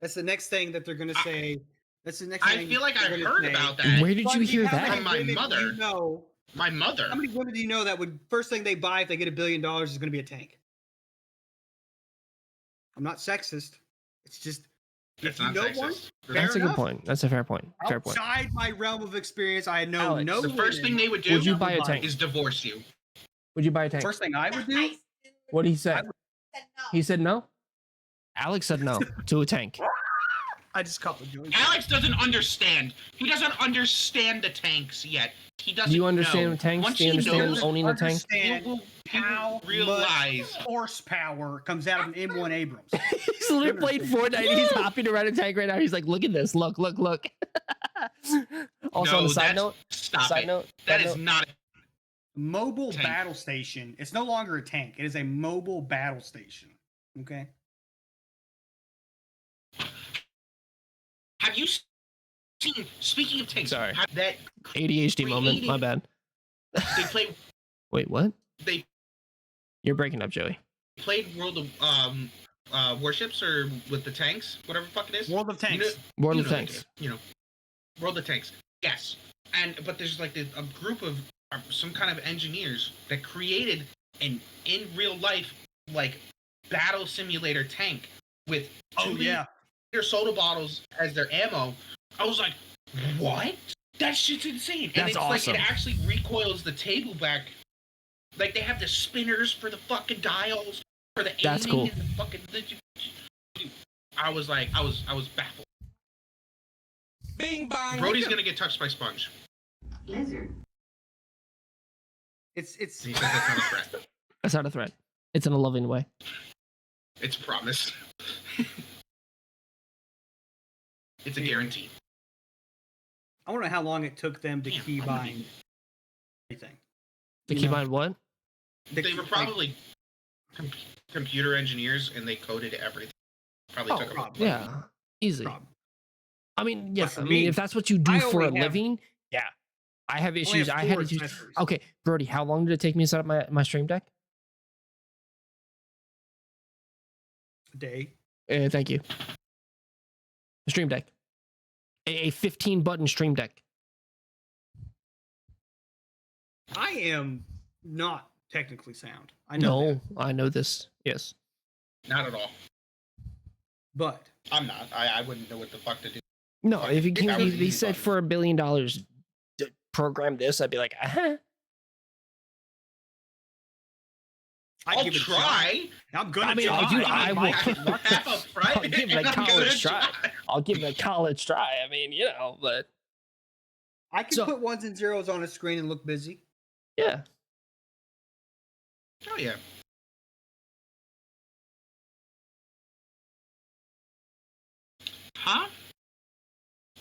That's the next thing that they're going to say. That's the next I thing feel like I they're gonna heard say. about that. Where did you Bundy, hear how that? many From my women do mother. You know, My mother. how many women do you know that would first thing they buy if they get $1 billion is going to be a tank? I'm not sexist. It's just That's if you not know sexist. one, Fair That's a good enough. point. That's a fair point. Fair point. outside my realm of experience, I know Alex, no. The first thing women- they would do Would you buy a tank? is divorce you. Would you buy a tank? First thing I would do. What did he say? He said no? Alex said no to a tank. I just call it Joey. Alex doesn't understand. He doesn't understand the tanks yet. He doesn't. Do you understand know. tanks? Once Do you he understand knows, owning a tank? Understand he will how realize. much horsepower comes out of an M1 Abrams. He's literally playing Fortnite. He's hopping around a tank right now. He's like, look at this. Look. Also, No, on the side that's- note, Stop side it. note, That side is note, not. Mobile Tank. battle station. It's no longer a tank. It is a mobile battle station. Okay. Have you seen? Speaking of tanks, Sorry. that ADHD moment. My bad. they play. Wait, what? They You're breaking up, Joey. played World of Warships or with the tanks, whatever the fuck it is. World of Tanks. World You of know Tanks. they do, World of Tanks. Yes, but there's like a group of some kind of engineers that created an in real life like battle simulator tank with Oh 2 yeah. liter soda bottles as their ammo. I was like, what? That shit's insane. And That's it's awesome. like it actually recoils the table back Like they have the spinners for the fucking dials, for the That's aiming cool. and the fucking. I was like, I was baffled. Bing bong. Brody's gonna get touched by Sponge. Lizard. It's He says that's not a threat. That's not a threat. It's in a loving way. It's a promise. It's a guarantee. I wonder how long it took them to Damn, keybind everything. To You keep know? on what? They were probably computer engineers, and they coded everything. Probably Oh, took them. probably. Yeah, easy. Problem. I mean, yes. for I mean, me, if that's what you do I for a only have- living, yeah. I have I only issues. have I had 4 issues. accessories. Okay, Brody, how long did it take me to set up my stream deck? A day. Thank you. Stream deck. A 15 button stream deck. I am not technically sound. I know that, No, I know this. Yes. Not at all. but I'm not. I wouldn't know what the fuck to do. No, if he If came, I was he using said buttons. for $1 billion, program this, I'd be like, I'd I'll give it a shot. try. I'm gonna I mean, try. dude, I will- Have a private, I'll give it a and I'm college gonna try. I'll give it a college try. I mean, but I can So- put ones and zeros on a screen and look busy. yeah. Oh yeah. Huh?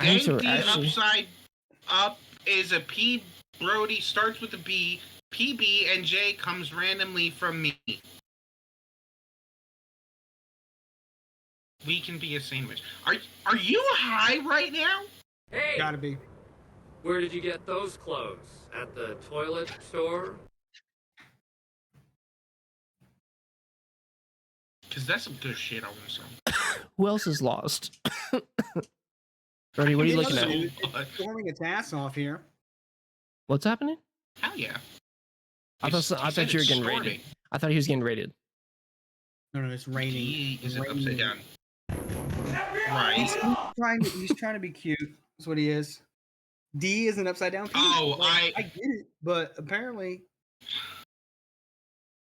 I need to Yankee actually- upside up is a P. Brody starts with a B. PB and J comes randomly from me. We can be a sandwich. Are you high right now? Hey, Gotta be. where did you get those clothes? At the toilet store? Because that's some good shit I want to say. Who else is lost? Brody, what are you looking at? It's storming its ass off here. What's happening? Hell yeah. I thought you were said getting it's rated. storming. I thought he was getting rated. No, it's raining. D is it Raining. upside down? Right. He's trying to be cute. That's what he is. D is an upside down. P. Oh, Like, I get it, but apparently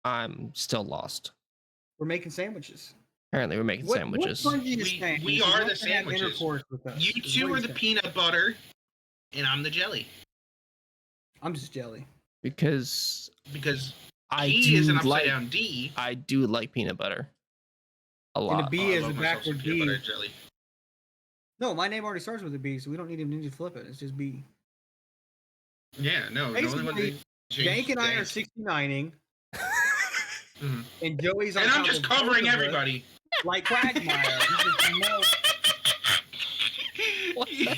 I'm still lost. we're making sandwiches. Apparently, we're making sandwiches. What Bungie is We- saying we is are not the to have sandwiches. intercourse with us, You is two what are he's the saying. peanut butter, and I'm the jelly. I'm just jelly. Because Because I P is an do upside like down D. I do like peanut butter a And a lot. B Oh, I is love a myself some backward peanut B. butter jelly. No, my name already starts with a B, so we don't need a ninja flip it. It's just B. Yeah, no. The only one Basically, that changed Dank and I are Dank. 69ing, Mhm. and Joey's on And I'm top just of both covering of us, everybody. like Quagmire. He just knows- What the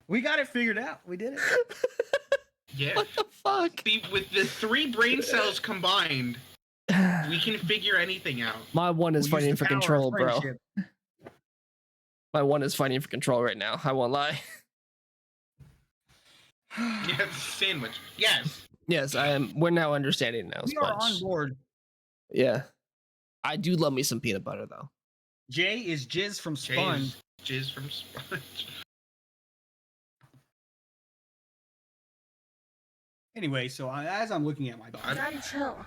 We got it figured out. We did it. Yeah. What the fuck? With the 3 brain cells combined, we can figure anything out. My one is We fighting used for the power of control, bro. friendship. My one is fighting for control right now. I won't lie. Yes, sandwich. Yes. Yes, I am. We're now understanding now. We are on Sponge. board. Yeah, I do love me some peanut butter though. J is jizz from Jay Sponge. is jizz from Sponge. Anyway, so as I'm looking at my dog, Daddy, chill.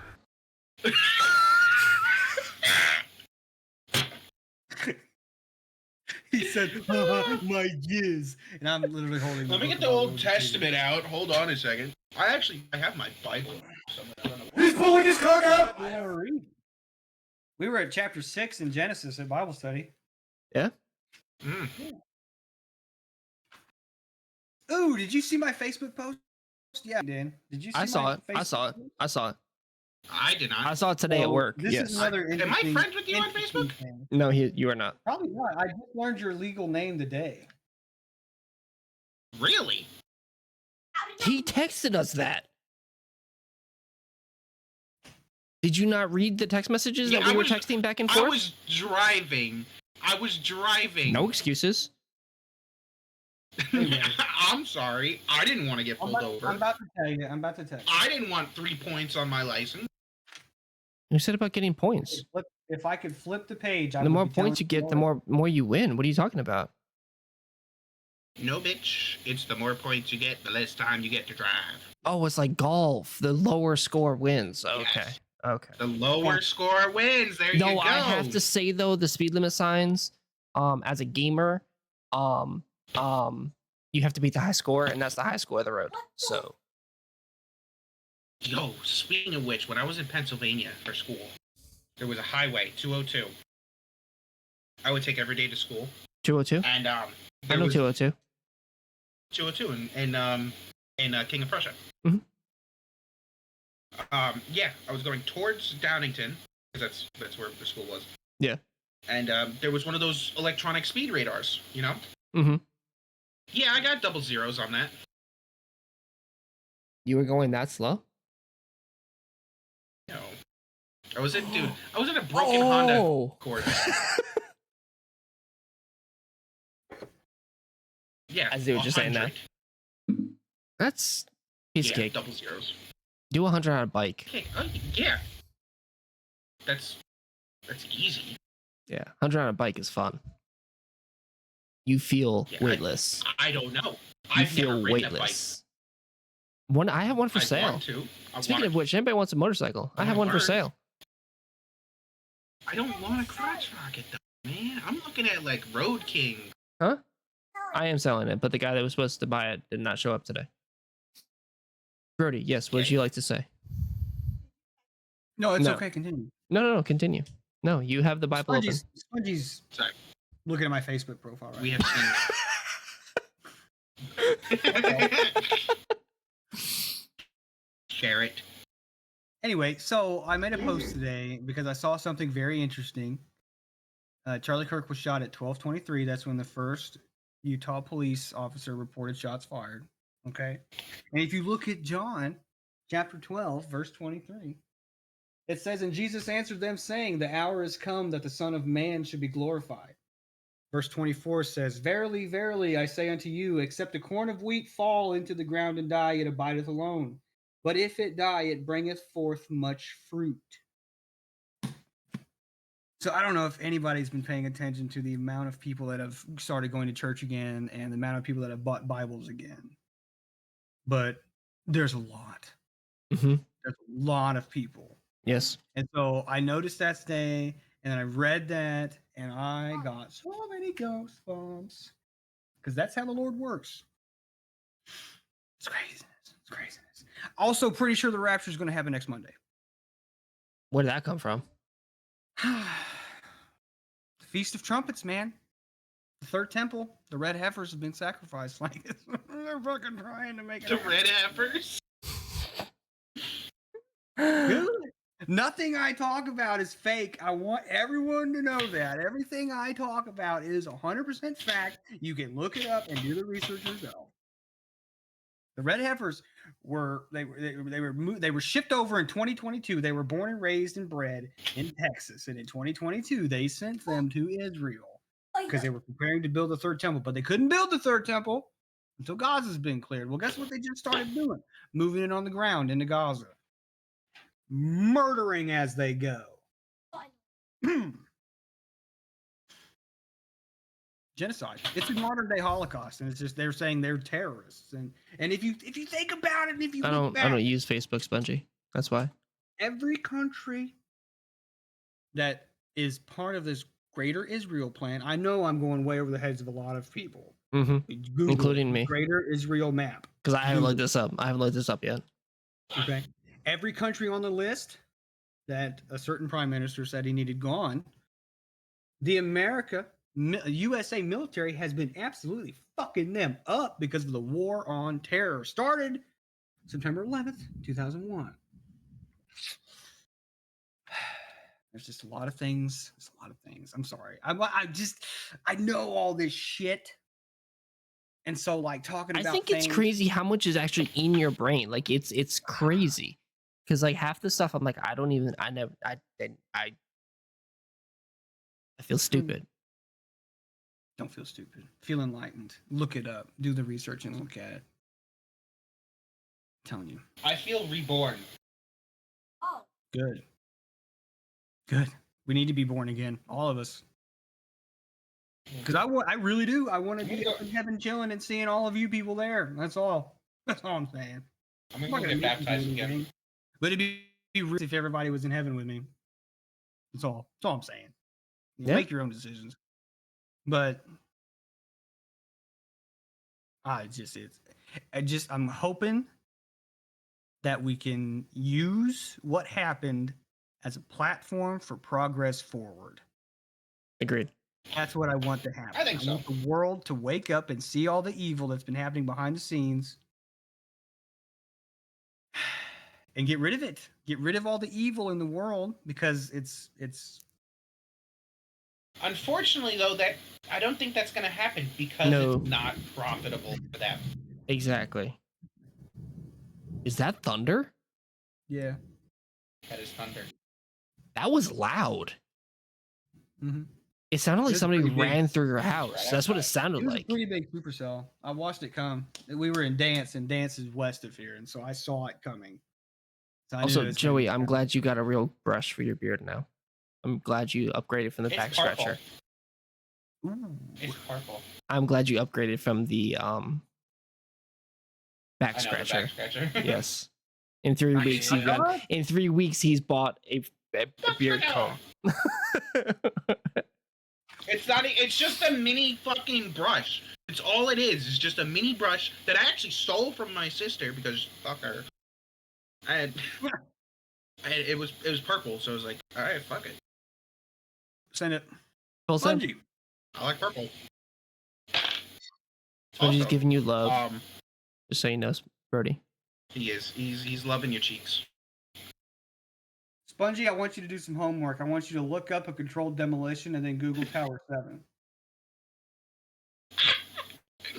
he said, "My jizz," and I'm literally holding. Let me book get the of all Old those Testament out. Hold on a second. I have my Bible somewhere. I don't know. He's pulling his cock out. We never read. We were at chapter 6 in Genesis at Bible study. Mm. Ooh, did you see my Facebook post? Yeah, Dan. Did you see I saw my it. I Facebook saw it. post? I saw it. I did not. I saw it today at Well, work. This Yes. is another Am I interesting- friends with you on interesting Facebook? thing. No, you are not. Probably not. I just learned your legal name today. Really? He texted us that. Did you not read the text messages Yeah, that we I were was- texting back and I forth? was driving. No excuses. Anyway. I'm sorry. I didn't want to get pulled over. I'm about to tell you. I'm about to tell you. I didn't want 3 points on my license. You said about getting points. If I could flip the page, I The would more be telling points you get, the more. more you win. What are you talking about? No, bitch. It's the more points you get, the less time you get to drive. Oh, it's like golf. The lower score wins. Okay. Yes. Okay. The lower score wins. There you No, go. I have to say though, the speed limit signs, as a gamer, you have to beat the high score, and that's the high score of the road. So Yo, speaking of which, when I was in Pennsylvania for school, there was a highway 202. I would take every day to school, 202. and I there know was 202. 202 in King of Prussia. Mhm. Yeah, I was going towards Downingtown because that's where the school was. Yeah. And there was one of those electronic speed radars, you know. Mm-hmm. Yeah, I got double zeros on that. You were going that slow? No, I was in a broken Honda Accord. Yeah, I see what you're saying now. 100. That's piece of cake. Double zeros. Do 100 on a bike. Okay, yeah. That's easy. Yeah, 100 on a bike is fun. You feel Yeah, weightless. I don't know. You I've feel never ridden a weightless. I have one for bike. I sale. want to. Speaking of which, anybody wants a motorcycle? I have one for sale. I don't want a crotch rocket though, man. I'm looking at like Road King. Huh? I am selling it, but the guy that was supposed to buy it did not show up today. Brody, yes, what would you like to say? No, it's No. okay. Continue. No, continue. No, you have the Bible open. Spongy's Sorry. looking at my Facebook profile right We now. have seen. Share it. Anyway, so I made a post today because I saw something very interesting. Charlie Kirk was shot at 12:23. That's when the first Utah police officer reported shots fired. Okay. And if you look at John chapter 12, verse 23, it says, "And Jesus answered them, saying, The hour is come that the Son of Man should be glorified." Verse 24 says, "Verily, verily, I say unto you, except a corn of wheat fall into the ground and die, it abideth alone. But if it die, it bringeth forth much fruit." So I don't know if anybody's been paying attention to the amount of people that have started going to church again and the amount of people that have bought Bibles again. But there's a lot. Mm-hmm. There's a lot of people. Yes. And so I noticed that today, and I read that, and I got so many goosebumps. Because that's how the Lord works. It's craziness. It's craziness. Also, pretty sure the rapture is going to happen next Monday. Where did that come from? Feast of Trumpets, man. The third temple. The red heifers have been sacrificed. Like they're fucking trying to make it The happen. red heifers. Dude, nothing I talk about is fake. I want everyone to know that. Everything I talk about is 100% fact. You can look it up and do the research yourself. The red heifers were shipped over in 2022. They were born and raised and bred in Texas, and in 2022 they sent them to Israel because they were preparing to build the third temple, but they couldn't build the third temple until Gaza's been cleared. Well, guess what they just started doing? Moving it on the ground into Gaza, murdering as they go. Genocide. It's a modern day Holocaust, and it's just they're saying they're terrorists. And if you think about it, and if you I look back, don't use Facebook, Spongy. That's why. every country that is part of this greater Israel plan, I know I'm going way over the heads of a lot of people, Mm-hmm. Google Including me. Greater Israel map. Because I haven't Google. looked this up. I haven't looked this up yet. Okay. Every country on the list that a certain prime minister said he needed gone, the USA military has been absolutely fucking them up because of the war on terror. Started September 11th, 2001. There's just a lot of things. There's a lot of things. I'm sorry. I know all this shit. And so, like, talking about I think it's crazy how much is actually in your brain. Like it's crazy. Because like half the stuff I'm like, I feel stupid. Don't feel stupid. Feel enlightened. Look it up. Do the research and look at it. I'm telling you. I feel reborn. Good. Good. We need to be born again. All of us. Because I really do. I want to be up in heaven chilling and seeing all of you people there. That's all. That's all I'm saying. I'm I'm gonna not go get gonna make you do baptized again. anything. But it'd be rich if everybody was in heaven with me. That's all. That's all I'm saying. You Yeah. Make your own decisions. But I'm hoping that we can use what happened as a platform for progress forward. Agreed. That's what I want to happen. I think so. want the world to wake up and see all the evil that's been happening behind the scenes and get rid of it. Get rid of all the evil in the world because it's Unfortunately, though, that I don't think that's going to happen because No. it's not profitable for them. Exactly. Is that thunder? yeah. That is thunder. That was loud. Mm-hmm. It sounded like It's somebody pretty big. ran through your house. Right That's what it outside. sounded It was like. a pretty big supercell. I watched it come. We were in Dance, and Dance is west of here, and so I saw it coming. So I knew Also, it was gonna Joey, be I'm coming. glad you got a real brush for your beard now. I'm glad you upgraded from the It's back purple. scratcher. Ooh. It's purple. I'm glad you upgraded from the back I know, the scratcher. back scratcher. Yes. In 3 I weeks, mean, he got. In 3 weeks, he's bought a beard for comb. It's not. It's just a mini fucking brush. It's all it is. It's just a mini brush that I actually stole from my sister because fuck her. It was purple, so I was like, all right, fuck it. Send it. Wilson, Spongy. I like purple. Spongy's Also, giving you love. Um, Just so you know, Brody. he is. He's loving your cheeks. Spongy, I want you to do some homework. I want you to look up a controlled demolition and then Google Tower 7.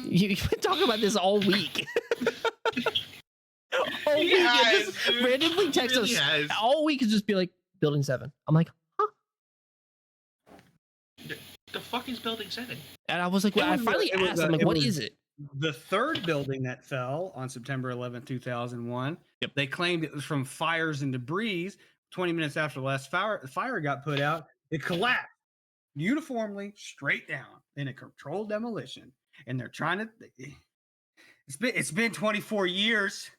You've been talking about this all week. All He week, it has, just dude. randomly He text really us. has. All week is just be like, Building 7. I'm like, The fuck is Building 7? and I was like, well, I finally asked. I'm like, what is it? The third building that fell on September 11th, 2001. Yep. They claimed it was from fires and debris. 20 minutes after the last fire got put out, it collapsed uniformly straight down in a controlled demolition. And they're trying to. It's been 24 years.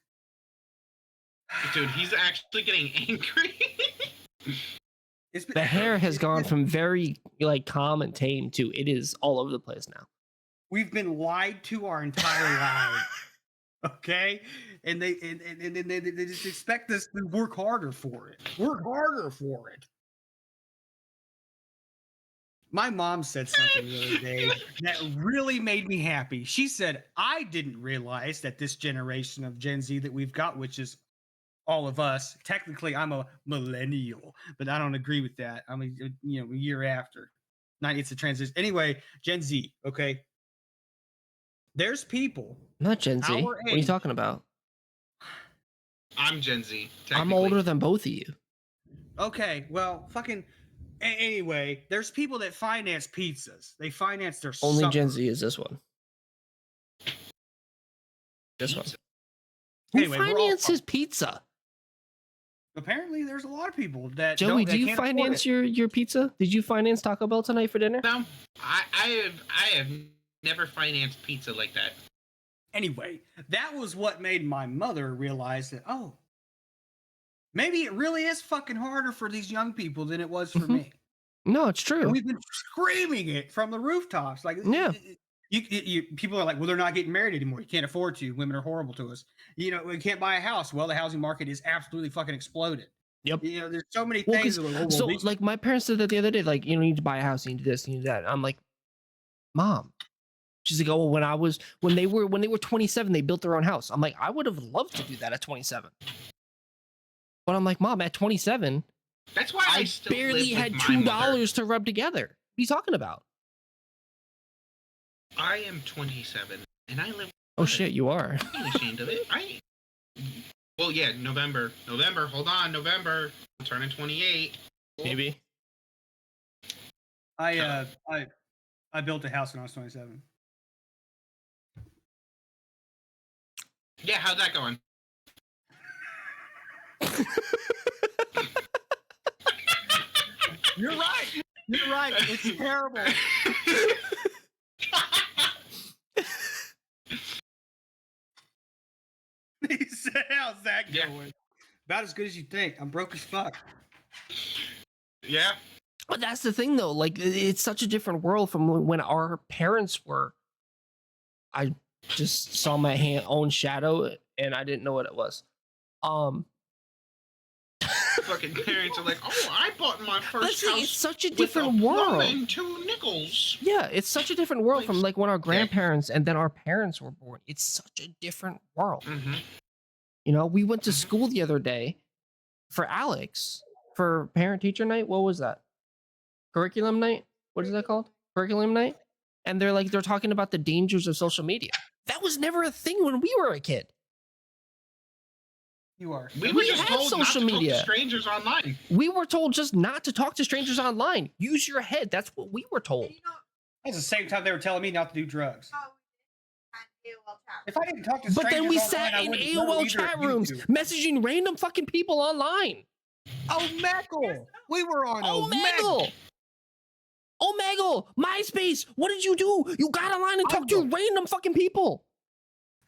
Dude, he's actually getting angry. It's been, The hair has it's gone been- from very like calm and tame to it is all over the place now. We've been lied to our entire lives. Okay, and they just expect us to work harder for it. Work harder for it. My mom said something the other day that really made me happy. She said, "I didn't realize that this generation of Gen Z that we've got, which is all of us, technically I'm a millennial, but I don't agree with that. I'm a year after. Not it's a transition. Anyway, Gen Z. Okay, there's people." Not Gen Z. Our What are you age. talking about? I'm Gen Z. I'm technically. older than both of you. Okay, well, fucking. Anyway, there's people that finance pizzas. They finance their Only Gen supper. Z is this one. This one. Pizza. Who Anyway, we're all finances pizza? Apparently, there's a lot of people that Joey, don't, do you can't afford finance it. your pizza? Did you finance Taco Bell tonight for dinner? No, I have never financed pizza like that. Anyway, that was what made my mother realize that maybe it really is fucking harder for these young people than it was for Mhm. me. No, it's true. And we've been screaming it from the rooftops. Like, Yeah. people are like, well, they're not getting married anymore. You can't afford to. Women are horrible to us. We can't buy a house. Well, the housing market is absolutely fucking exploded. Yep. There's so many Well, things. 'cause- that are, so like my parents said that the other day, like, you need to buy a house, you need to do this, you need that. I'm like, Mom. She's like, oh, when they were 27, they built their own house. I'm like, I would have loved to do that at 27. But I'm like, Mom, at 27, That's why I I still barely live had with my mother. $2 to rub together. What are you talking about? I am 27 and I live. Oh shit, you are. I'm not ashamed of it. Well, yeah, November. Hold on, November. I'm turning 28. Maybe. I built a house when I was 27. Yeah, how's that going? You're right. You're right. It's terrible. He said, "How's How's that Yeah. going? About as good as you think. I'm broke as fuck. Yeah. But that's the thing, though. Like, it's such a different world from when our parents were. I just saw my own shadow, and I didn't know what it was. Fucking parents are like, oh, I bought my first It's house such a with different a plum world. and 2 nickels. Yeah, it's such a different world from like when our Yeah. grandparents and then our parents were born. It's such a different world. Mm-hmm. You know, we went to school the other day for Alex for parent teacher night. What was that? Curriculum night? What is that called? Curriculum night? And they're talking about the dangers of social media. That was never a thing when we were a kid. You are. We were just had told not social to talk media. to strangers online. We were told just not to talk to strangers online. Use your head. That's what we were told. That's the same time they were telling me not to do drugs. If I didn't talk to But strangers then we online, sat I in wouldn't know AOL either chat of you rooms two. messaging random fucking people online. Oh, Meckle. We were on Omegle! Omegle! MySpace! What did you do? You got online and talked to random fucking people.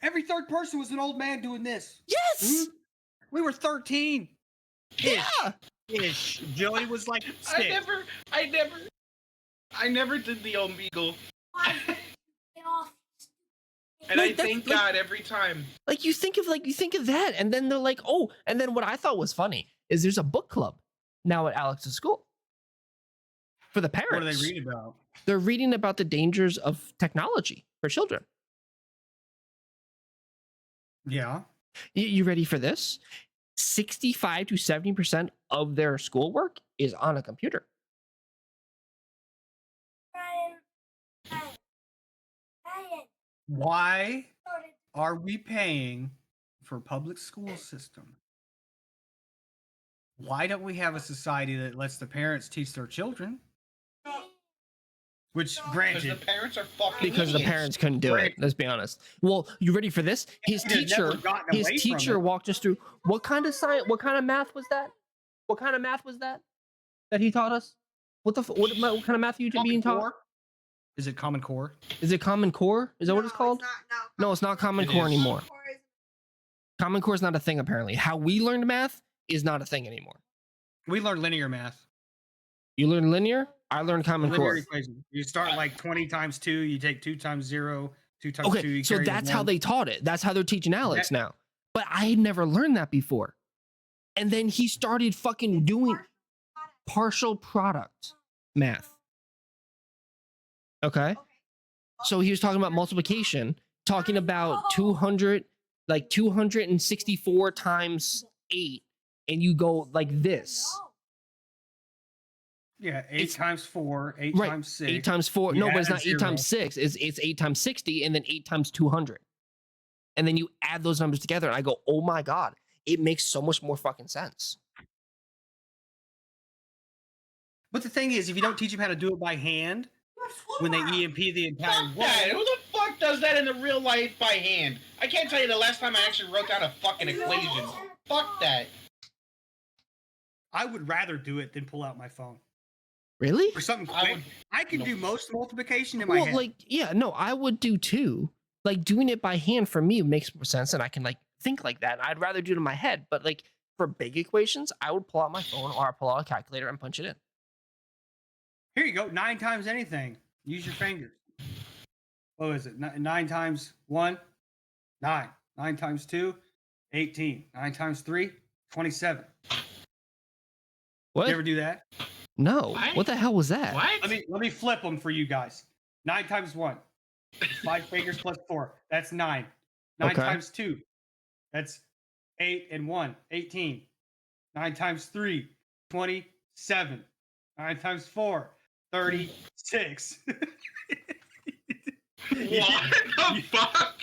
Every third person was an old man doing this. Yes! We were 13. Yeah! Ish. Joey was like 6. I never did the Omegle. And Like, I that's thank like- God every time. Like you think of that, and then they're like, oh, and then what I thought was funny is there's a book club now at Alex's school. For the parents. What do they read about? They're reading about the dangers of technology for children. Yeah. You ready for this? 65 to 70% of their schoolwork is on a computer. Why are we paying for public school system? Why don't we have a society that lets the parents teach their children? Which, Because granted, the parents are fucking Because the idiots. parents couldn't do it. Let's be honest. Well, you ready for this? His They've never teacher, gotten away from it. walked us through what kind of science, what kind of math was that? What kind of math was that that he taught us? What kind of math are you being Common taught? Core? Is it Common Core? Is it Common Core? Is that what it's called? No, it's not Common It Core is. anymore. Common Core is not a thing apparently. How we learned math is not a thing anymore. We learned linear math. You learn linear. I learned Common Linear Core. equation. You start like 20 times 2, you take 2 times 0, 2 times 2. Okay, You so carry the that's how 1. they taught it. That's how they're teaching Alex now. But I had never learned that before. And then he started fucking doing partial product math. Okay? So he was talking about multiplication, talking about 264 times 8, and you go like this. Yeah, 8 It's- times 4, 8 Right, times 6. 8 times 4. You No, but it's add a not 8 times 6. It's 8 times 60 and then 8 times 200. And then you add those numbers together and I go, "Oh my god, it makes so much more fucking sense." But the thing is, if you don't teach them how to do it by hand, when they EMP the entire Fuck that. Who world, the fuck does that in the real life by hand? I can't tell you the last time I actually wrote down a fucking equation. Fuck that. I would rather do it than pull out my phone. Really? For something I quick, would- I can do most multiplication in my Well, head. like, yeah, no, I would do too. Like doing it by hand for me makes more sense and I can like think like that. I'd rather do it in my head, but like for big equations, I would pull out my phone or pull out a calculator and punch it in. Here you go. 9 times anything. Use your fingers. What is it? 9 times 1, 9. 9 times 2, 18. 9 times 3, 27. What? You ever do that? No. What? What the hell was that? What? Let me flip them for you guys. 9 times 1. 5 fingers plus 4. That's 9. 9 Okay. times 2. That's 8 and 1. 18. 9 times 3. 27. 9 times 4. 36. What the fuck?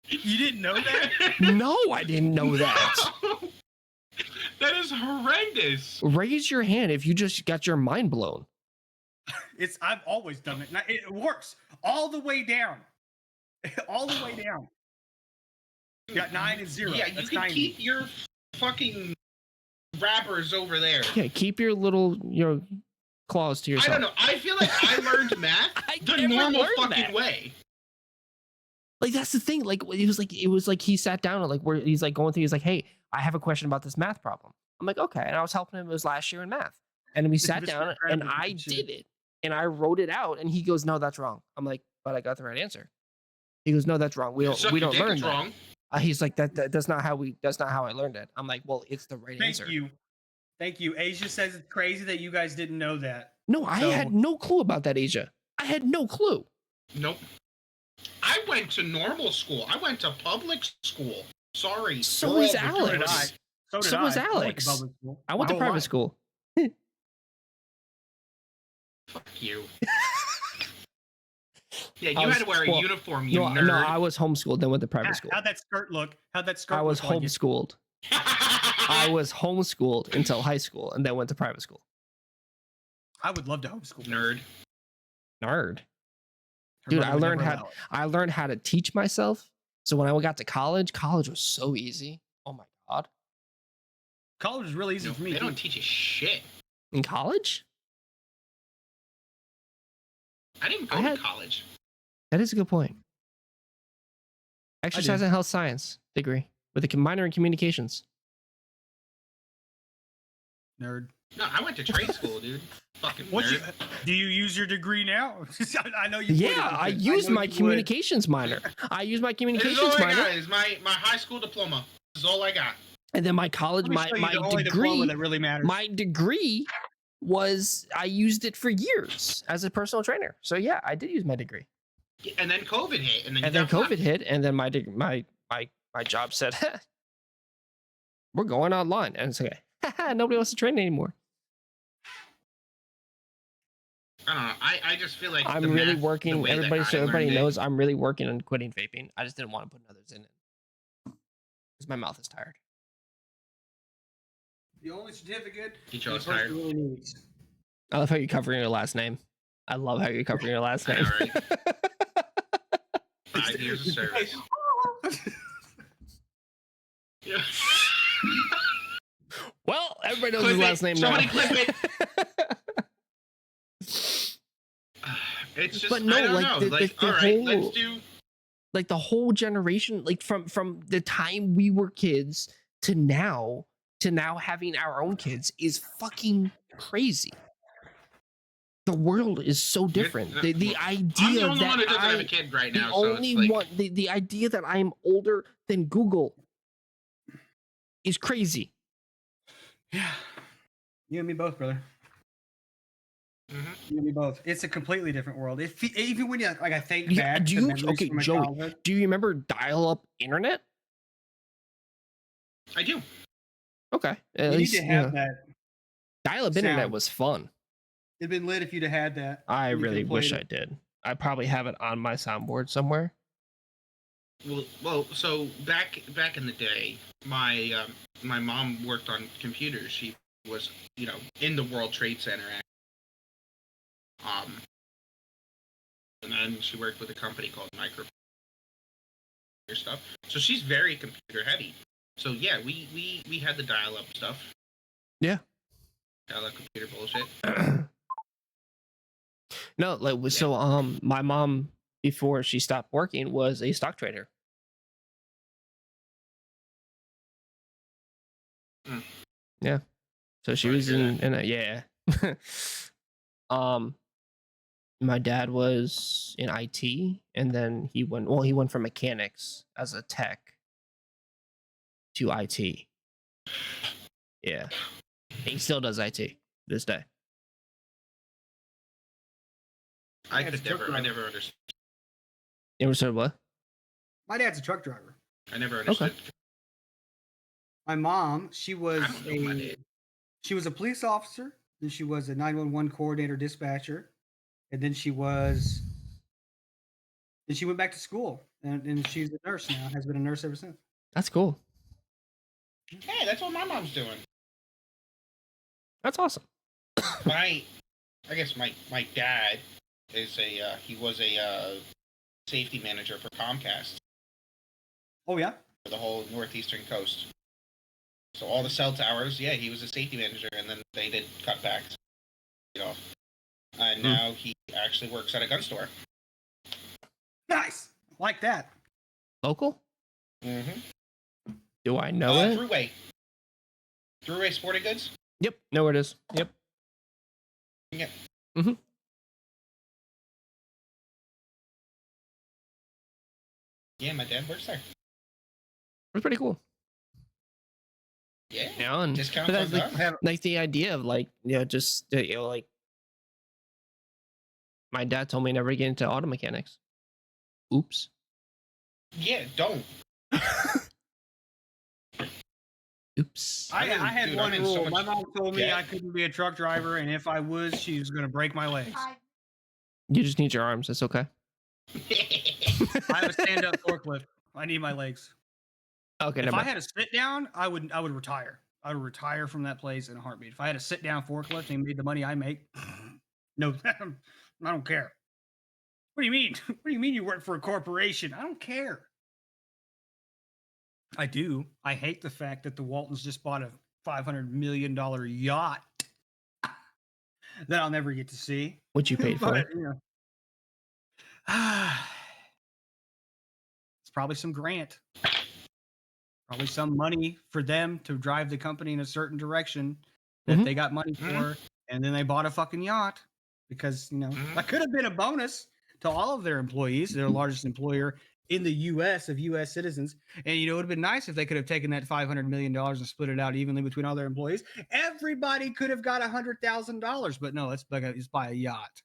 You didn't know that? No, I didn't know that. That is horrendous. Raise your hand if you just got your mind blown. I've always done it. And it works all the way down. All the way down. You got 9 and 0. Yeah, you That's can 90. keep your fucking rappers over there. Okay, keep your claws to I yourself. don't know. I feel like I learned math I the never normal learned fucking that. way. Like that's the thing. Like it was like he sat down and like where he's like going through. He's like, "Hey, I have a question about this math problem." I'm like, "Okay," and I was helping him. It was last year in math, and we sat Mr. down and Krabs I and shit. did it, and I wrote it out, and he goes, "No, that's wrong." I'm like, "But I got the right answer." He goes, "No, that's wrong. We Suck don't your dick, learn it's that." wrong. He's like, that's not how I learned it." I'm like, "Well, it's the right answer." Thank you. Asia says it's crazy that you guys didn't know that. No, I So- had no clue about that, Asia. I had no clue. Nope. I went to normal school. I went to public school. Sorry. So We're is all Alex. gratuitous. So did So was I. I went to Alex. public school. I went My to whole private life. school. Fuck you. Yeah, I you was- had to wear a well, uniform, you No, nerd. no, I was homeschooled, then went to private school. How'd that skirt look? How'd that skirt I was look on you? homeschooled. I was homeschooled until high school and then went to private school. I would love to homeschool. Nerd. Nerd. Her Dude, mother I would learned never how allow it. I learned how to teach myself. So when I got to college was so easy. Oh my god. College was really easy No, for me. they too. don't teach you shit. In college? I didn't go I to had- college. That is a good point. Exercise did. and health science degree with a minor in communications. Nerd. No, I went to trade school, dude. Fucking What you, nerd. do you use your degree now? I know you. would, Yeah, I Ethan. used know my you would. communications minor. I used my This is communications all I minor, got. Is my high school diploma. This is all I got. and then my college, Let me show you my the only diploma degree, that really matters. my degree was I used it for years as a personal trainer. So yeah, I did use my degree. And then COVID hit, and then And you then got COVID hit, and then my job said, "We're going online," and it's okay. Nobody wants to train anymore. I don't know. I just feel like I'm the really math, the working. way that Everybody, I so everybody learned it- knows I'm really working on quitting vaping. I just didn't want to put others in it because my mouth is tired. The only certificate Each the other's person tired. really needs. I love how you're covering your last name. I love how you're covering your last I name. know, 5 years of service. Yeah. Well, everybody knows Clip his it. last name Somebody now. clip It's just, But no, I don't like, know. the Like, whole- all right, let's do. Like the whole generation, like from the time we were kids to now having our own kids is fucking crazy. The world is so different. The I'm idea the only one that who doesn't have a I kid right the now, so only it's like, one the idea that I'm older than Google is crazy. Yeah. You and me both, brother. Mhm. You and me both. It's a completely different world. Even when you like, I think Yeah, back. do to you- memories okay, from my Joey, childhood. Do you remember dial-up internet? I do. Okay, at You need least to have that. dial-up internet sound. was fun. It'd been lit if you'd have had that. I You could've really wish played I did. I probably have it on my soundboard somewhere. Well, so back in the day, my my mom worked on computers. She was, in the World Trade Center. And then she worked with a company called Micro stuff. So she's very computer heavy. So yeah, we had the dial-up stuff. Yeah. Dial-up computer bullshit. No, like so my mom before she stopped working was a stock trader. Hmm. Yeah. So she Sorry to was hear in a yeah. My dad was in IT and then he went from mechanics as a tech to IT. Yeah. He still does IT this day. I That's could truck never, I driver. never understood. You ever said what? My dad's a truck driver. I never understood. My mom, she was I don't know my dad. she was a police officer, then she was a 911 coordinator dispatcher, and then she went back to school, and she's a nurse now. Has been a nurse ever since. That's cool. Hey, that's what my mom's doing. That's awesome. I guess my dad is he was a safety manager for Comcast Oh yeah. for the whole northeastern coast. So all the cell towers, yeah, he was a safety manager, and then they did cutbacks, and now he actually works at a gun store. Nice. Like that. Local? Mm-hmm. Do I know it? Thruway. Thruway Sporting Goods? Yep, know where it is. Yep. Yep. Mm-hmm. Yeah, my dad works there. It's pretty cool. Yeah. You know, and Discount but on that's cars. like the idea of like, you know, just you know, like my dad told me never to get into auto mechanics. Oops. Yeah, don't. Oops. I had Dude, one I'm in so rule. much My mom told me debt. I couldn't be a truck driver, and if I was, she was going to break my legs. You just need your arms. It's okay. I have a stand-up forklift. I need my legs. Okay, If never I mind. had a sit-down, I would retire. I would retire from that place in a heartbeat. If I had a sit-down forklift and made the money I make, no, I don't care. What do you mean? What do you mean you work for a corporation? I don't care. I do. I hate the fact that the Waltons just bought a $500 million yacht that I'll never get to see. What you paid for? But, you know, it's probably some grant, probably some money for them to drive the company in a certain direction that Mhm. they got money Mhm. for, and then they bought a fucking yacht because that could have been a bonus to all of their employees, their largest employer in the U.S. of U.S. citizens. And it would have been nice if they could have taken that $500 million and split it out evenly between all their employees. Everybody could have got $100,000, but no, let's buy a yacht.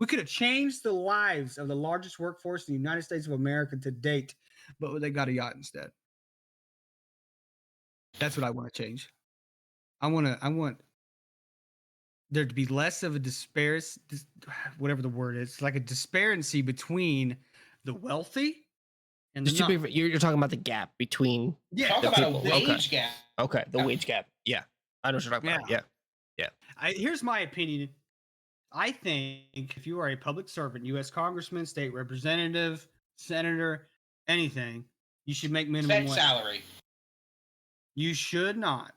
We could have changed the lives of the largest workforce in the United States of America to date, but they got a yacht instead. That's what I want to change. I want there to be less of a whatever the word is, like a disparity between the wealthy and the Just to not. be, you're talking about the gap between. Yeah, Talk the about people. a Okay. wage gap. Okay, the Yeah. wage gap. Yeah, I know what you're talking about. Yeah. Here's my opinion. I think if you are a public servant, U.S. congressman, state representative, senator, anything, you should make minimum Set wage. salary. You should not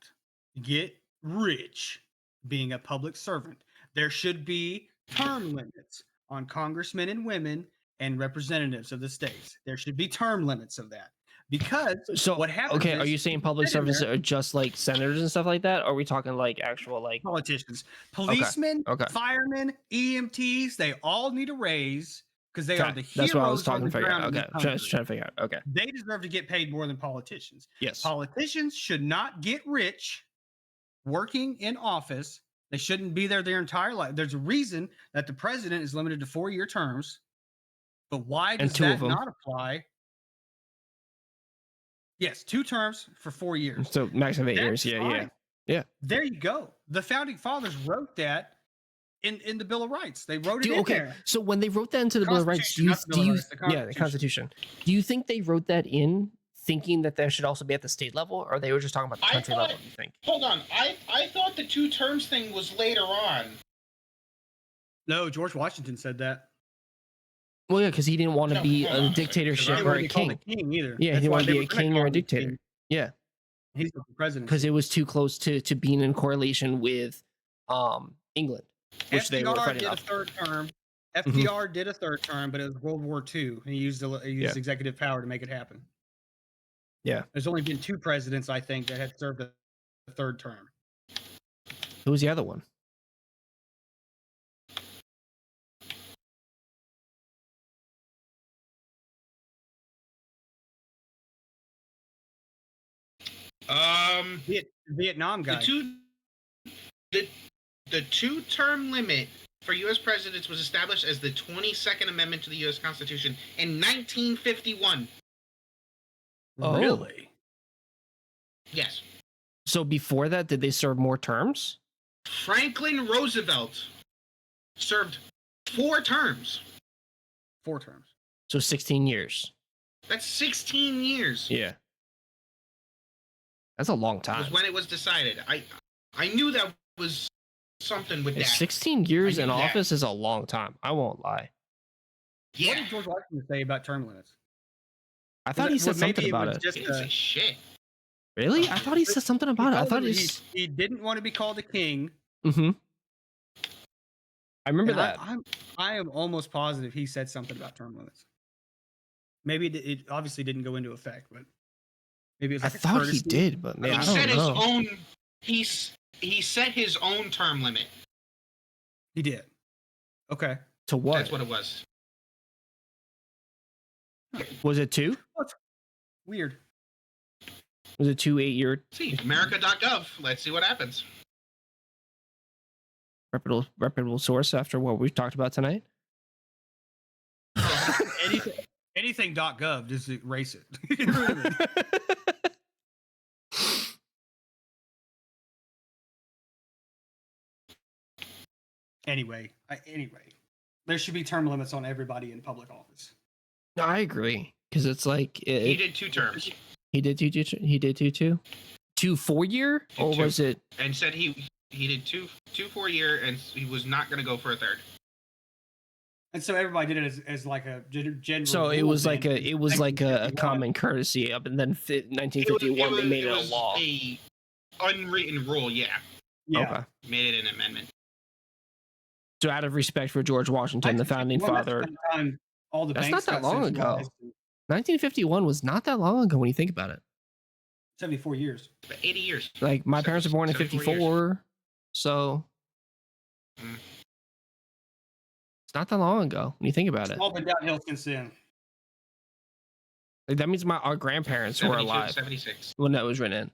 get rich being a public servant. There should be term limits on congressmen and women and representatives of the states. There should be term limits of that. Because So what happens okay, are is you saying public sit in service there- are just like senators and stuff like that? Or are we talking like actual like? politicians, policemen, okay. firemen, EMTs, they all need a raise because they are Okay, the heroes that's what I was on talking the to figure ground out. of Okay, this just trying country. to figure out. Okay, They deserve to get paid more than politicians. yes. Politicians should not get rich working in office. They shouldn't be there their entire life. There's a reason that the president is limited to 4-year terms. But why And does two of that them. not apply? Yes, 2 terms for 4 years. So max of 8 years. That's Yeah, fine. yeah. There you go. The founding fathers wrote that in the Bill of Rights. They wrote it Do, in okay, there. so when they wrote that into the Bill of Rights, do Constitution, you, not the Bill do of you Rights, the yeah, the Constitution. Do you think they wrote that in thinking that there should also be at the state level, or they were just talking about the I country thought- level? Do you think? Hold on. I thought the 2 terms thing was later on. No, George Washington said that. Well, yeah, because he didn't want to No, be hold a on. dictatorship He didn't or want to a be called king. a king either. Yeah, he That's didn't why want they to be were a gonna king call or a him king. dictator. Yeah, He's the president. because it was too close to being in correlation with England, which they were FDR fighting did a off. third term. FDR did a third term, but it was World War II. And he used Yeah. executive power to make it happen. Yeah. There's only been 2 presidents, I think, that had served a third term. Who was the other one? Vietnam guy. The 2-term limit for U.S. presidents was established as the 22nd Amendment to the U.S. Constitution in 1951. Oh. Really? Yes. So before that, did they serve more terms? Franklin Roosevelt served 4 terms. 4 terms. So 16 years. That's 16 years. Yeah. That's a long time. Was when it was decided. I knew that was something with that. 16 years I in knew that. office is a long time. I won't lie. What Yeah. did George Washington say about term limits? I thought he said something about was it. just He didn't say shit. Really? I thought he said something about it. I thought he didn't want to be called a king. Mm-hmm. I remember and that. I am almost positive he said something about term limits. Maybe it obviously didn't go into effect, but maybe it was I like a thought he courtesy. did, but man, He I set don't his know. own. He set his own term limit. He did. Okay. To what? That's what it was. Was it 2? Weird. Was it 2 8-year See, America.gov. Let's see what happens. reputable source after what we've talked about tonight? Anything .gov, just erase it. Get rid of it. Anyway, there should be term limits on everybody in public office. No, I agree because it's like He did 2 terms he did 2 he did 2 4-year, or Two. was it? and said he did 2 4-year, and he was not going to go for a third. And so everybody did it as like a general. So it rule was then. like a 1951. common courtesy up, and then 1951 they made it a law. A unwritten rule, yeah. Yeah. Okay. Made it an amendment. So out of respect for George Washington, the founding 1951, that's father, the time all the That's banks not that got long ago. centralized. 1951 was not that long ago when you think about it. 74 years. But 80 years. Like my parents were born in 74 years. 54, so Mm. it's not that long ago when you think about it. It's all been downhill since then. Like, that means our grandparents were 72 to alive 76. when that was written.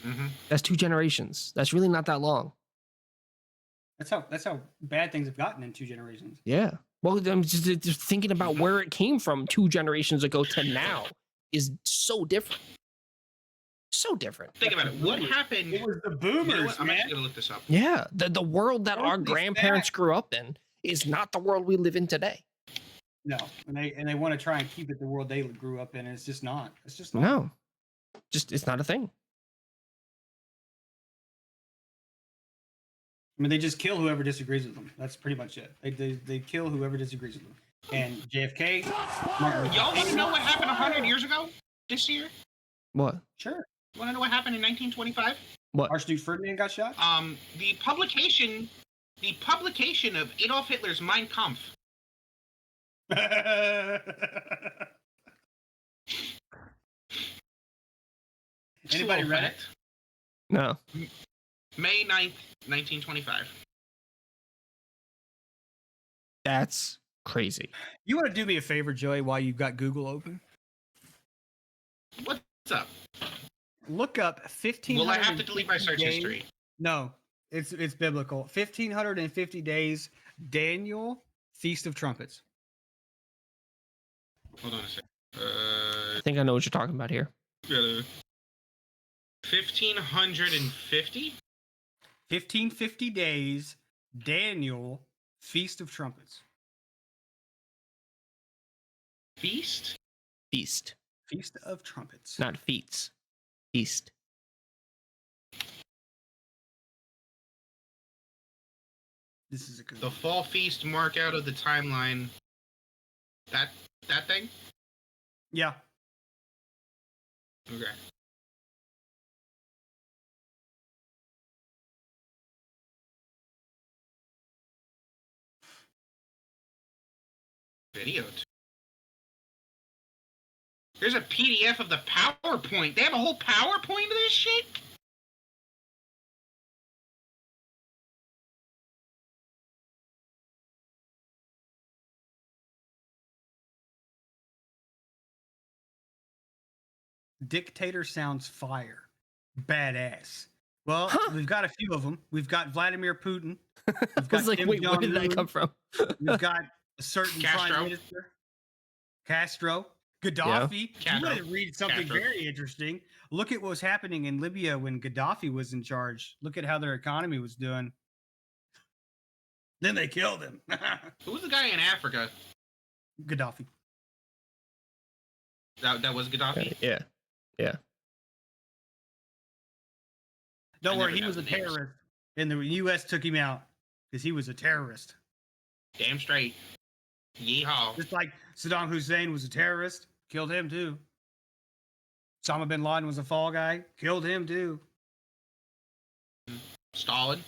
Mm-hmm. That's 2 generations. That's really not that long. That's how bad things have gotten in 2 generations. Yeah. Well, I'm just thinking about where it came from 2 generations ago to now is so different. So different. Think about it. What happened? It was the You know boomers, what? I'm man. actually going to look this up. Yeah. The world that our Don't be grandparents fat. grew up in is not the world we live in today. No, and they want to try and keep it the world they grew up in, and it's just not. It's just not. No. Just it's not a thing. I mean, they just kill whoever disagrees with them. That's pretty much it. They kill whoever disagrees with them. And JFK, Martin Luther Y'all want to King- know what happened 100 years ago this year? What? Sure. Want to know what happened in 1925? What? Archduke Ferdinand got shot. The publication of Adolf Hitler's Mein Kampf. Anybody True read it? fact. No. May 9th, 1925. That's crazy. You want to do me a favor, Joey, while you've got Google open? What's up? Look up 15. Will I have to delete my search history? No, it's biblical. 1550 days. Daniel, Feast of Trumpets. Hold on a second. I think I know what you're talking about here. 1550? 1550 days. Daniel, Feast of Trumpets. Feast? Feast, Feast of Trumpets. not feats. Feast. This is a good The one. fall feast mark out of the timeline. That thing? Yeah. Okay. Video. There's a PDF of the PowerPoint. They have a whole PowerPoint of this shit? Dictator sounds fire. Badass. Well, Huh. we've got a few of them. We've got Vladimir Putin. We've I got was like, Kim wait, where did that Jong-un. come from? We've got a certain Castro. prime minister. Castro. Gaddafi. You Castro. want to read something Castro. very interesting. Look at what was happening in Libya when Gaddafi was in charge. Look at how their economy was doing. Then they killed him. Who was the guy in Africa? Gaddafi. That was Gaddafi? Yeah. Don't I worry, never he got was a the names. terrorist. And the U.S. took him out because he was a terrorist. Damn straight. Yeehaw. Just like Saddam Hussein was a terrorist, killed him too. Osama bin Laden was a fall guy, killed him too. Stalin.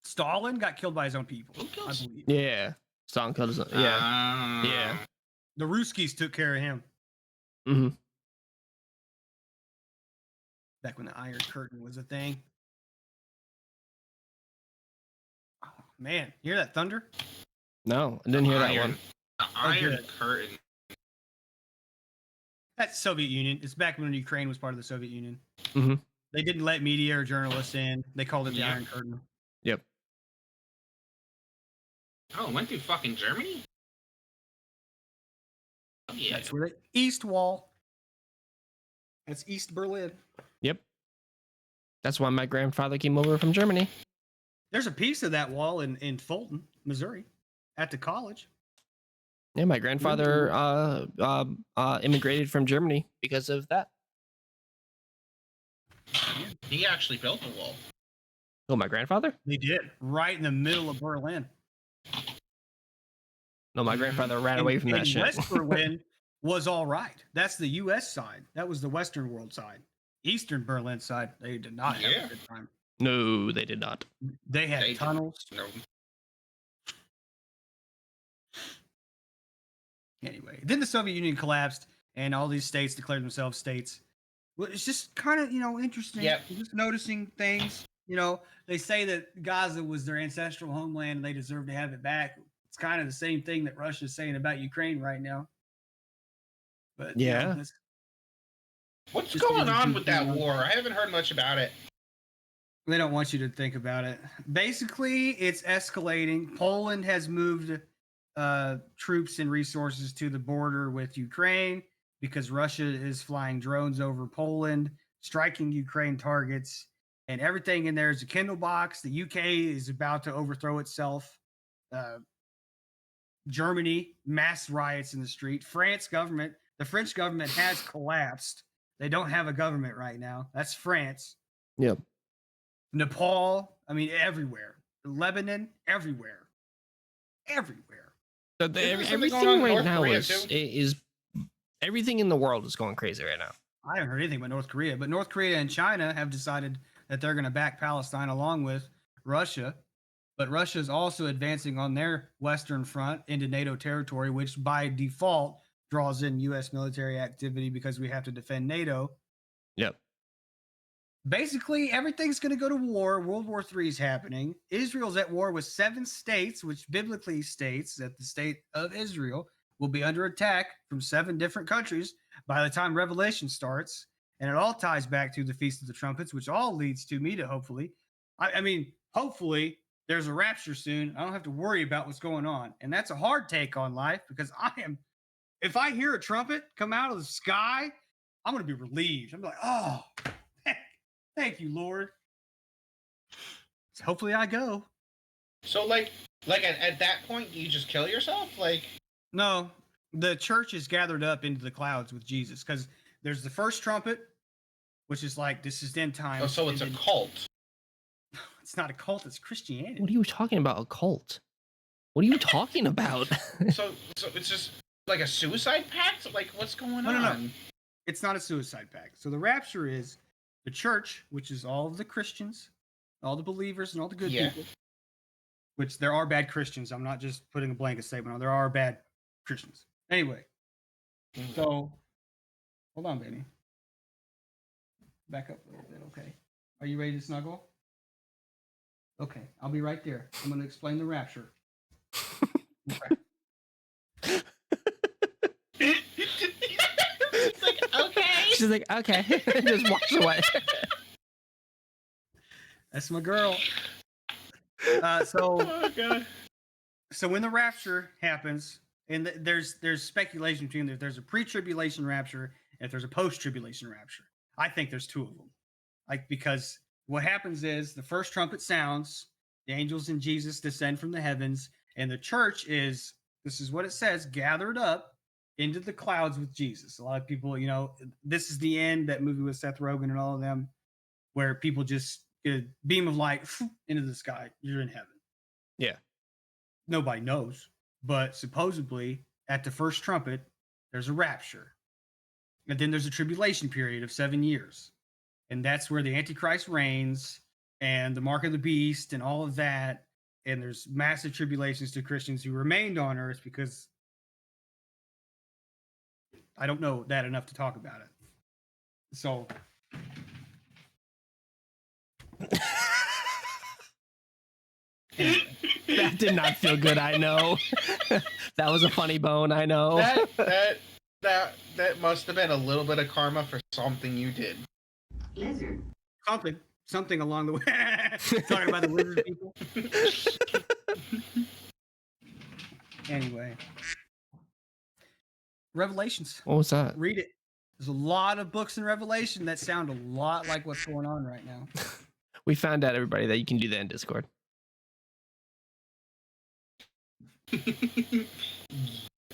Stalin got killed by his own people. Who I kills? believe. Yeah. Stalin killed his own. Yeah. The Ruskies took care of him Mm-hmm. back when the Iron Curtain was a thing. Oh, man, you hear that thunder? No, I didn't hear that one. The Iron good. Curtain. That's Soviet Union. It's back when Ukraine was part of the Soviet Union. Mm-hmm. They didn't let media or journalists in. They called it the Yeah. Iron Curtain. Yep. Oh, it went through fucking Germany? Oh, yeah. That's where the East Wall. That's East Berlin. Yep. That's why my grandfather came over from Germany. There's a piece of that wall in Fulton, Missouri, at the college. Yeah, my grandfather immigrated from Germany because of that. He actually built the wall. Oh, my grandfather? They did, right in the middle of Berlin. No, my grandfather ran away from that shit. West Berlin was all right. That's the U.S. side. That was the Western world side. Eastern Berlin side, they did not have Yeah. a good time. No, they did not. They had They did. tunnels. No. Anyway, then the Soviet Union collapsed, and all these states declared themselves states. Well, it's just kind of interesting. Yep. You're just noticing things. They say that Gaza was their ancestral homeland, and they deserve to have it back. It's kind of the same thing that Russia's saying about Ukraine right now. But Yeah. that's- What's Just going because on it's with that going on. war? I haven't heard much about it. they don't want you to think about it. Basically, it's escalating. Poland has moved troops and resources to the border with Ukraine because Russia is flying drones over Poland, striking Ukraine targets, and everything in there is a Kindle box. The UK is about to overthrow itself. Germany, mass riots in the street. The French government has collapsed. They don't have a government right now. That's France. Yep. Nepal, everywhere. Lebanon, everywhere. Everywhere. So Isn't something everything going on in right North now Korea, is everything in the world is going crazy right now. I haven't heard anything about North Korea, but North Korea and China have decided that they're going to back Palestine along with Russia. But Russia is also advancing on their Western front into NATO territory, which by default draws in U.S. military activity because we have to defend NATO. Yep. Basically, everything's going to go to war. World War III is happening. Israel's at war with 7 states, which biblically states that the state of Israel will be under attack from 7 different countries by the time Revelation starts. And it all ties back to the Feast of the Trumpets, which all leads to me to hopefully, hopefully there's a rapture soon. I don't have to worry about what's going on. And that's a hard take on life because if I hear a trumpet come out of the sky, I'm going to be relieved. I'm like, oh, thank you, Lord. So hopefully I go. So, at that point, you just kill yourself? No, the church is gathered up into the clouds with Jesus because there's the first trumpet, which is like, this is the end time. Oh, so it's a cult. It's not a cult, it's Christianity. What are you talking about? A cult? What are you talking about? So it's just like a suicide pact? What's going on? No. It's not a suicide pact. So the rapture is the church, which is all of the Christians, all the believers, and all the good people. Which there are bad Christians. I'm not just putting a blanket statement on. There are bad Christians. Anyway, so hold on, baby. Back up a little bit, okay? Are you ready to snuggle? Okay, I'll be right there. I'm going to explain the rapture. Okay. Okay. She's like, okay, just walks away. That's my girl. Oh, God. So when the rapture happens, and there's speculation between if there's a pre-tribulation rapture and if there's a post-tribulation rapture. I think there's 2 of them. Because what happens is the first trumpet sounds, the angels and Jesus descend from the heavens, and the church is, this is what it says, gathered up into the clouds with Jesus. A lot of people, this is the end, that movie with Seth Rogen and all of them, where people just get a beam of light into the sky. You're in heaven. Yeah. Nobody knows. But supposedly, at the first trumpet, there's a rapture. And then there's a tribulation period of 7 years. And that's where the Antichrist reigns and the mark of the beast and all of that. and there's massive tribulations to Christians who remained on earth because I don't know that enough to talk about it. So anyway. That did not feel good. I know. That was a funny bone. I know. That must have been a little bit of karma for something you did. Lizard. Something along the way. Talking about the lizard people. Anyway, Revelations. What was that? Read it. There's a lot of books in Revelation that sound a lot like what's going on right now. We found out, everybody, that you can do that in Discord.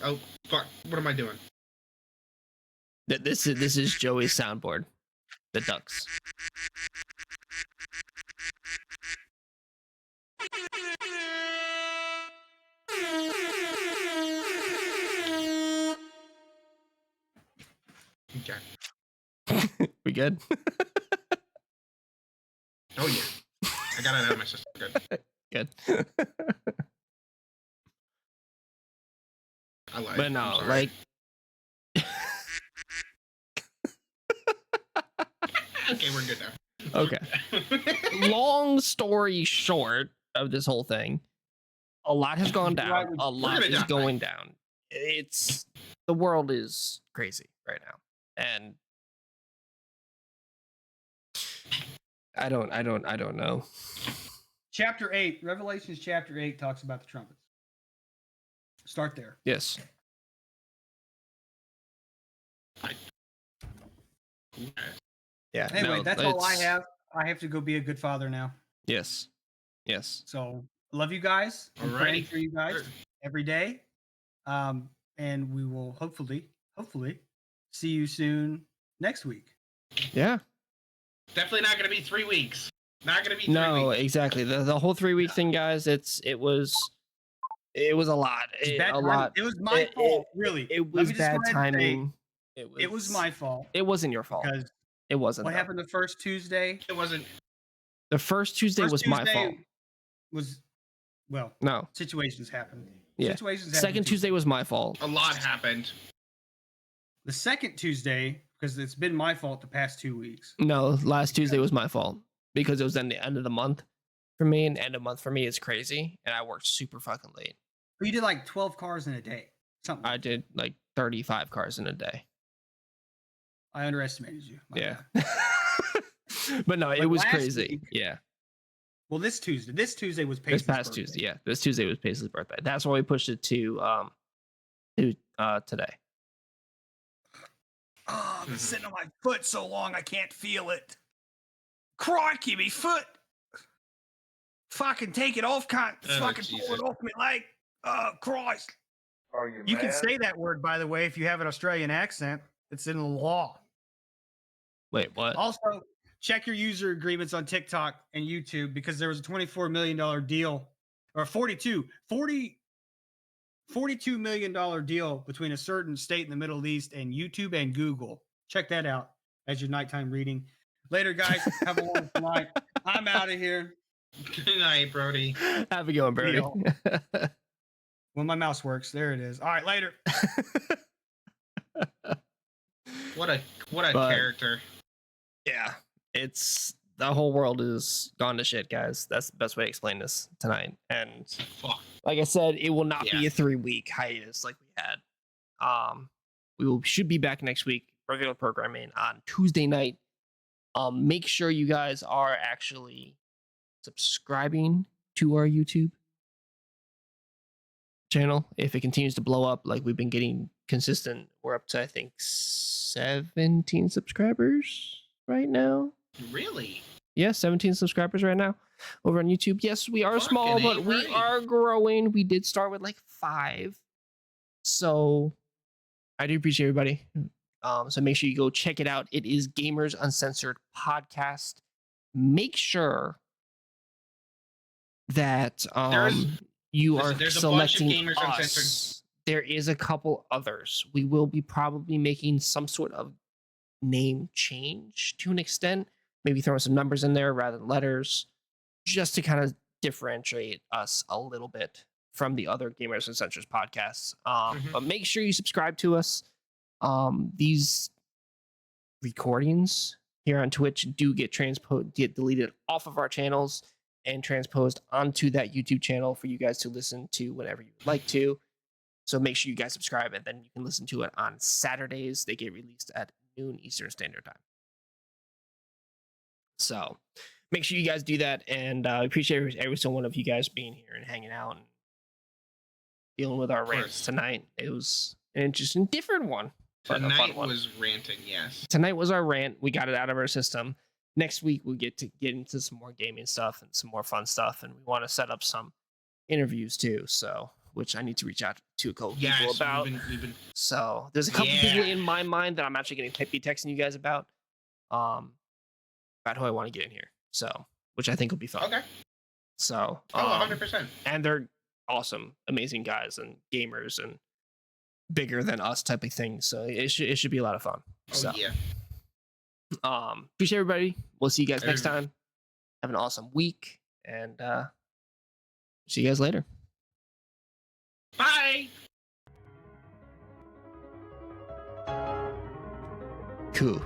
Oh fuck! What am I doing? This is Joey's soundboard. The ducks. Okay. We good? Oh yeah. I got it out of my system. Good. Good. I lied. But no, I'm sorry. like, Okay, we're good now. okay. Long story short of this whole thing, a lot has gone down. A lot is going down. It's the world is crazy right now, and I don't know. Chapter 8, Revelations chapter 8 talks about the trumpets. Start there. Yes. Yeah. Anyway, no, that's all I it's- have. I have to go be a good father now. Yes. Yes. So love you guys. I'm praying Alrighty. for you guys every day. And we will hopefully see you soon next week. Yeah. Definitely not going to be 3 weeks. Not going to be 3 No, weeks. exactly. The whole 3 week thing, guys. It was a lot. It's A bad timing. lot. It was my fault, really. It Let was me just bad go ahead and say, timing. It was my fault It wasn't your fault. because It wasn't. what though. happened the first Tuesday? It wasn't. The first Tuesday First was my Tuesday fault. Was well, No. situations happened. Yeah. Situations happened. Second Tuesday was my fault. A lot happened. The second Tuesday, because it's been my fault the past 2 weeks. No, last Tuesday was my fault because it was in the end of the month for me, and end of month for me is crazy, and I worked super fucking late. But you did like 12 cars in a day. Something. I did like 35 cars in a day. I underestimated you. My Yeah. bad. But no, it Like was last crazy. week- Yeah. Well, this Tuesday was This Paisley's past birthday. Tuesday. Yeah. This Tuesday was Paisley's birthday. That's why we pushed it to today. Oh, I've been Mhm. sitting on my foot so long I can't feel it. Crikey, me foot. Fucking take it off, can't Oh, fucking pull Jesus. it off me leg. Oh, Christ. Are you You can say that word, by the way, if you have an Australian accent. It's in the law. Wait, what? Also, check your user agreements on TikTok and YouTube because there was a $24 million deal, or $42 million deal between a certain state in the Middle East and YouTube and Google. Check that out as your nighttime reading. Later, guys. Have a wonderful night. I'm out of here. Good night, Brody. Have a good one, Brody. Deal. When my mouse works, there it is. All right, later. What a But- character. Yeah. It's the whole world is gone to shit, guys. That's the best way to explain this tonight. And Fuck. like I said, it will not be Yeah. a 3 week hiatus like we had. Should be back next week, regular programming on Tuesday night. Make sure you guys are actually subscribing to our YouTube channel. If it continues to blow up like we've been getting consistent, we're up to I think 17 subscribers right now. Really? Yeah, 17 subscribers right now over on YouTube. Yes, we are small, Fucking but ain't we right. are growing. We did start with like 5. So I do appreciate everybody. So make sure you go check it out. It is Gamers Uncensored Podcast. Make sure that you are there's a bunch of selecting Gamers us. Uncensored. There is a couple others. We will be probably making some sort of name change to an extent. Maybe throwing some numbers in there rather than letters, just to kind of differentiate us a little bit from the other Gamers and Centers podcasts. Mhm. But make sure you subscribe to us. These recordings here on Twitch do get deleted off of our channels and transposed onto that YouTube channel for you guys to listen to whenever you would like to. So make sure you guys subscribe, and then you can listen to it on Saturdays. They get released at noon Eastern Standard Time. So make sure you guys do that, and I appreciate every single one of you guys being here and hanging out and dealing with our rants tonight. It was an interesting, different one. Tonight was ranting, yes. Tonight was our rant. We got it out of our system. Next week, we'll get into some more gaming stuff and some more fun stuff, and we want to set up some interviews too. So, which I need to reach out to a couple people about. We've been... So there's a couple people in my mind that I'm actually going to be texting you guys about who I want to get in here. So, which I think will be fun. Okay. So, 100%. And they're awesome, amazing guys and gamers and bigger than us type of thing. So it should be a lot of fun. Oh, yeah. Appreciate everybody. We'll see you guys next time. Have an awesome week, and see you guys later. Bye. Cool.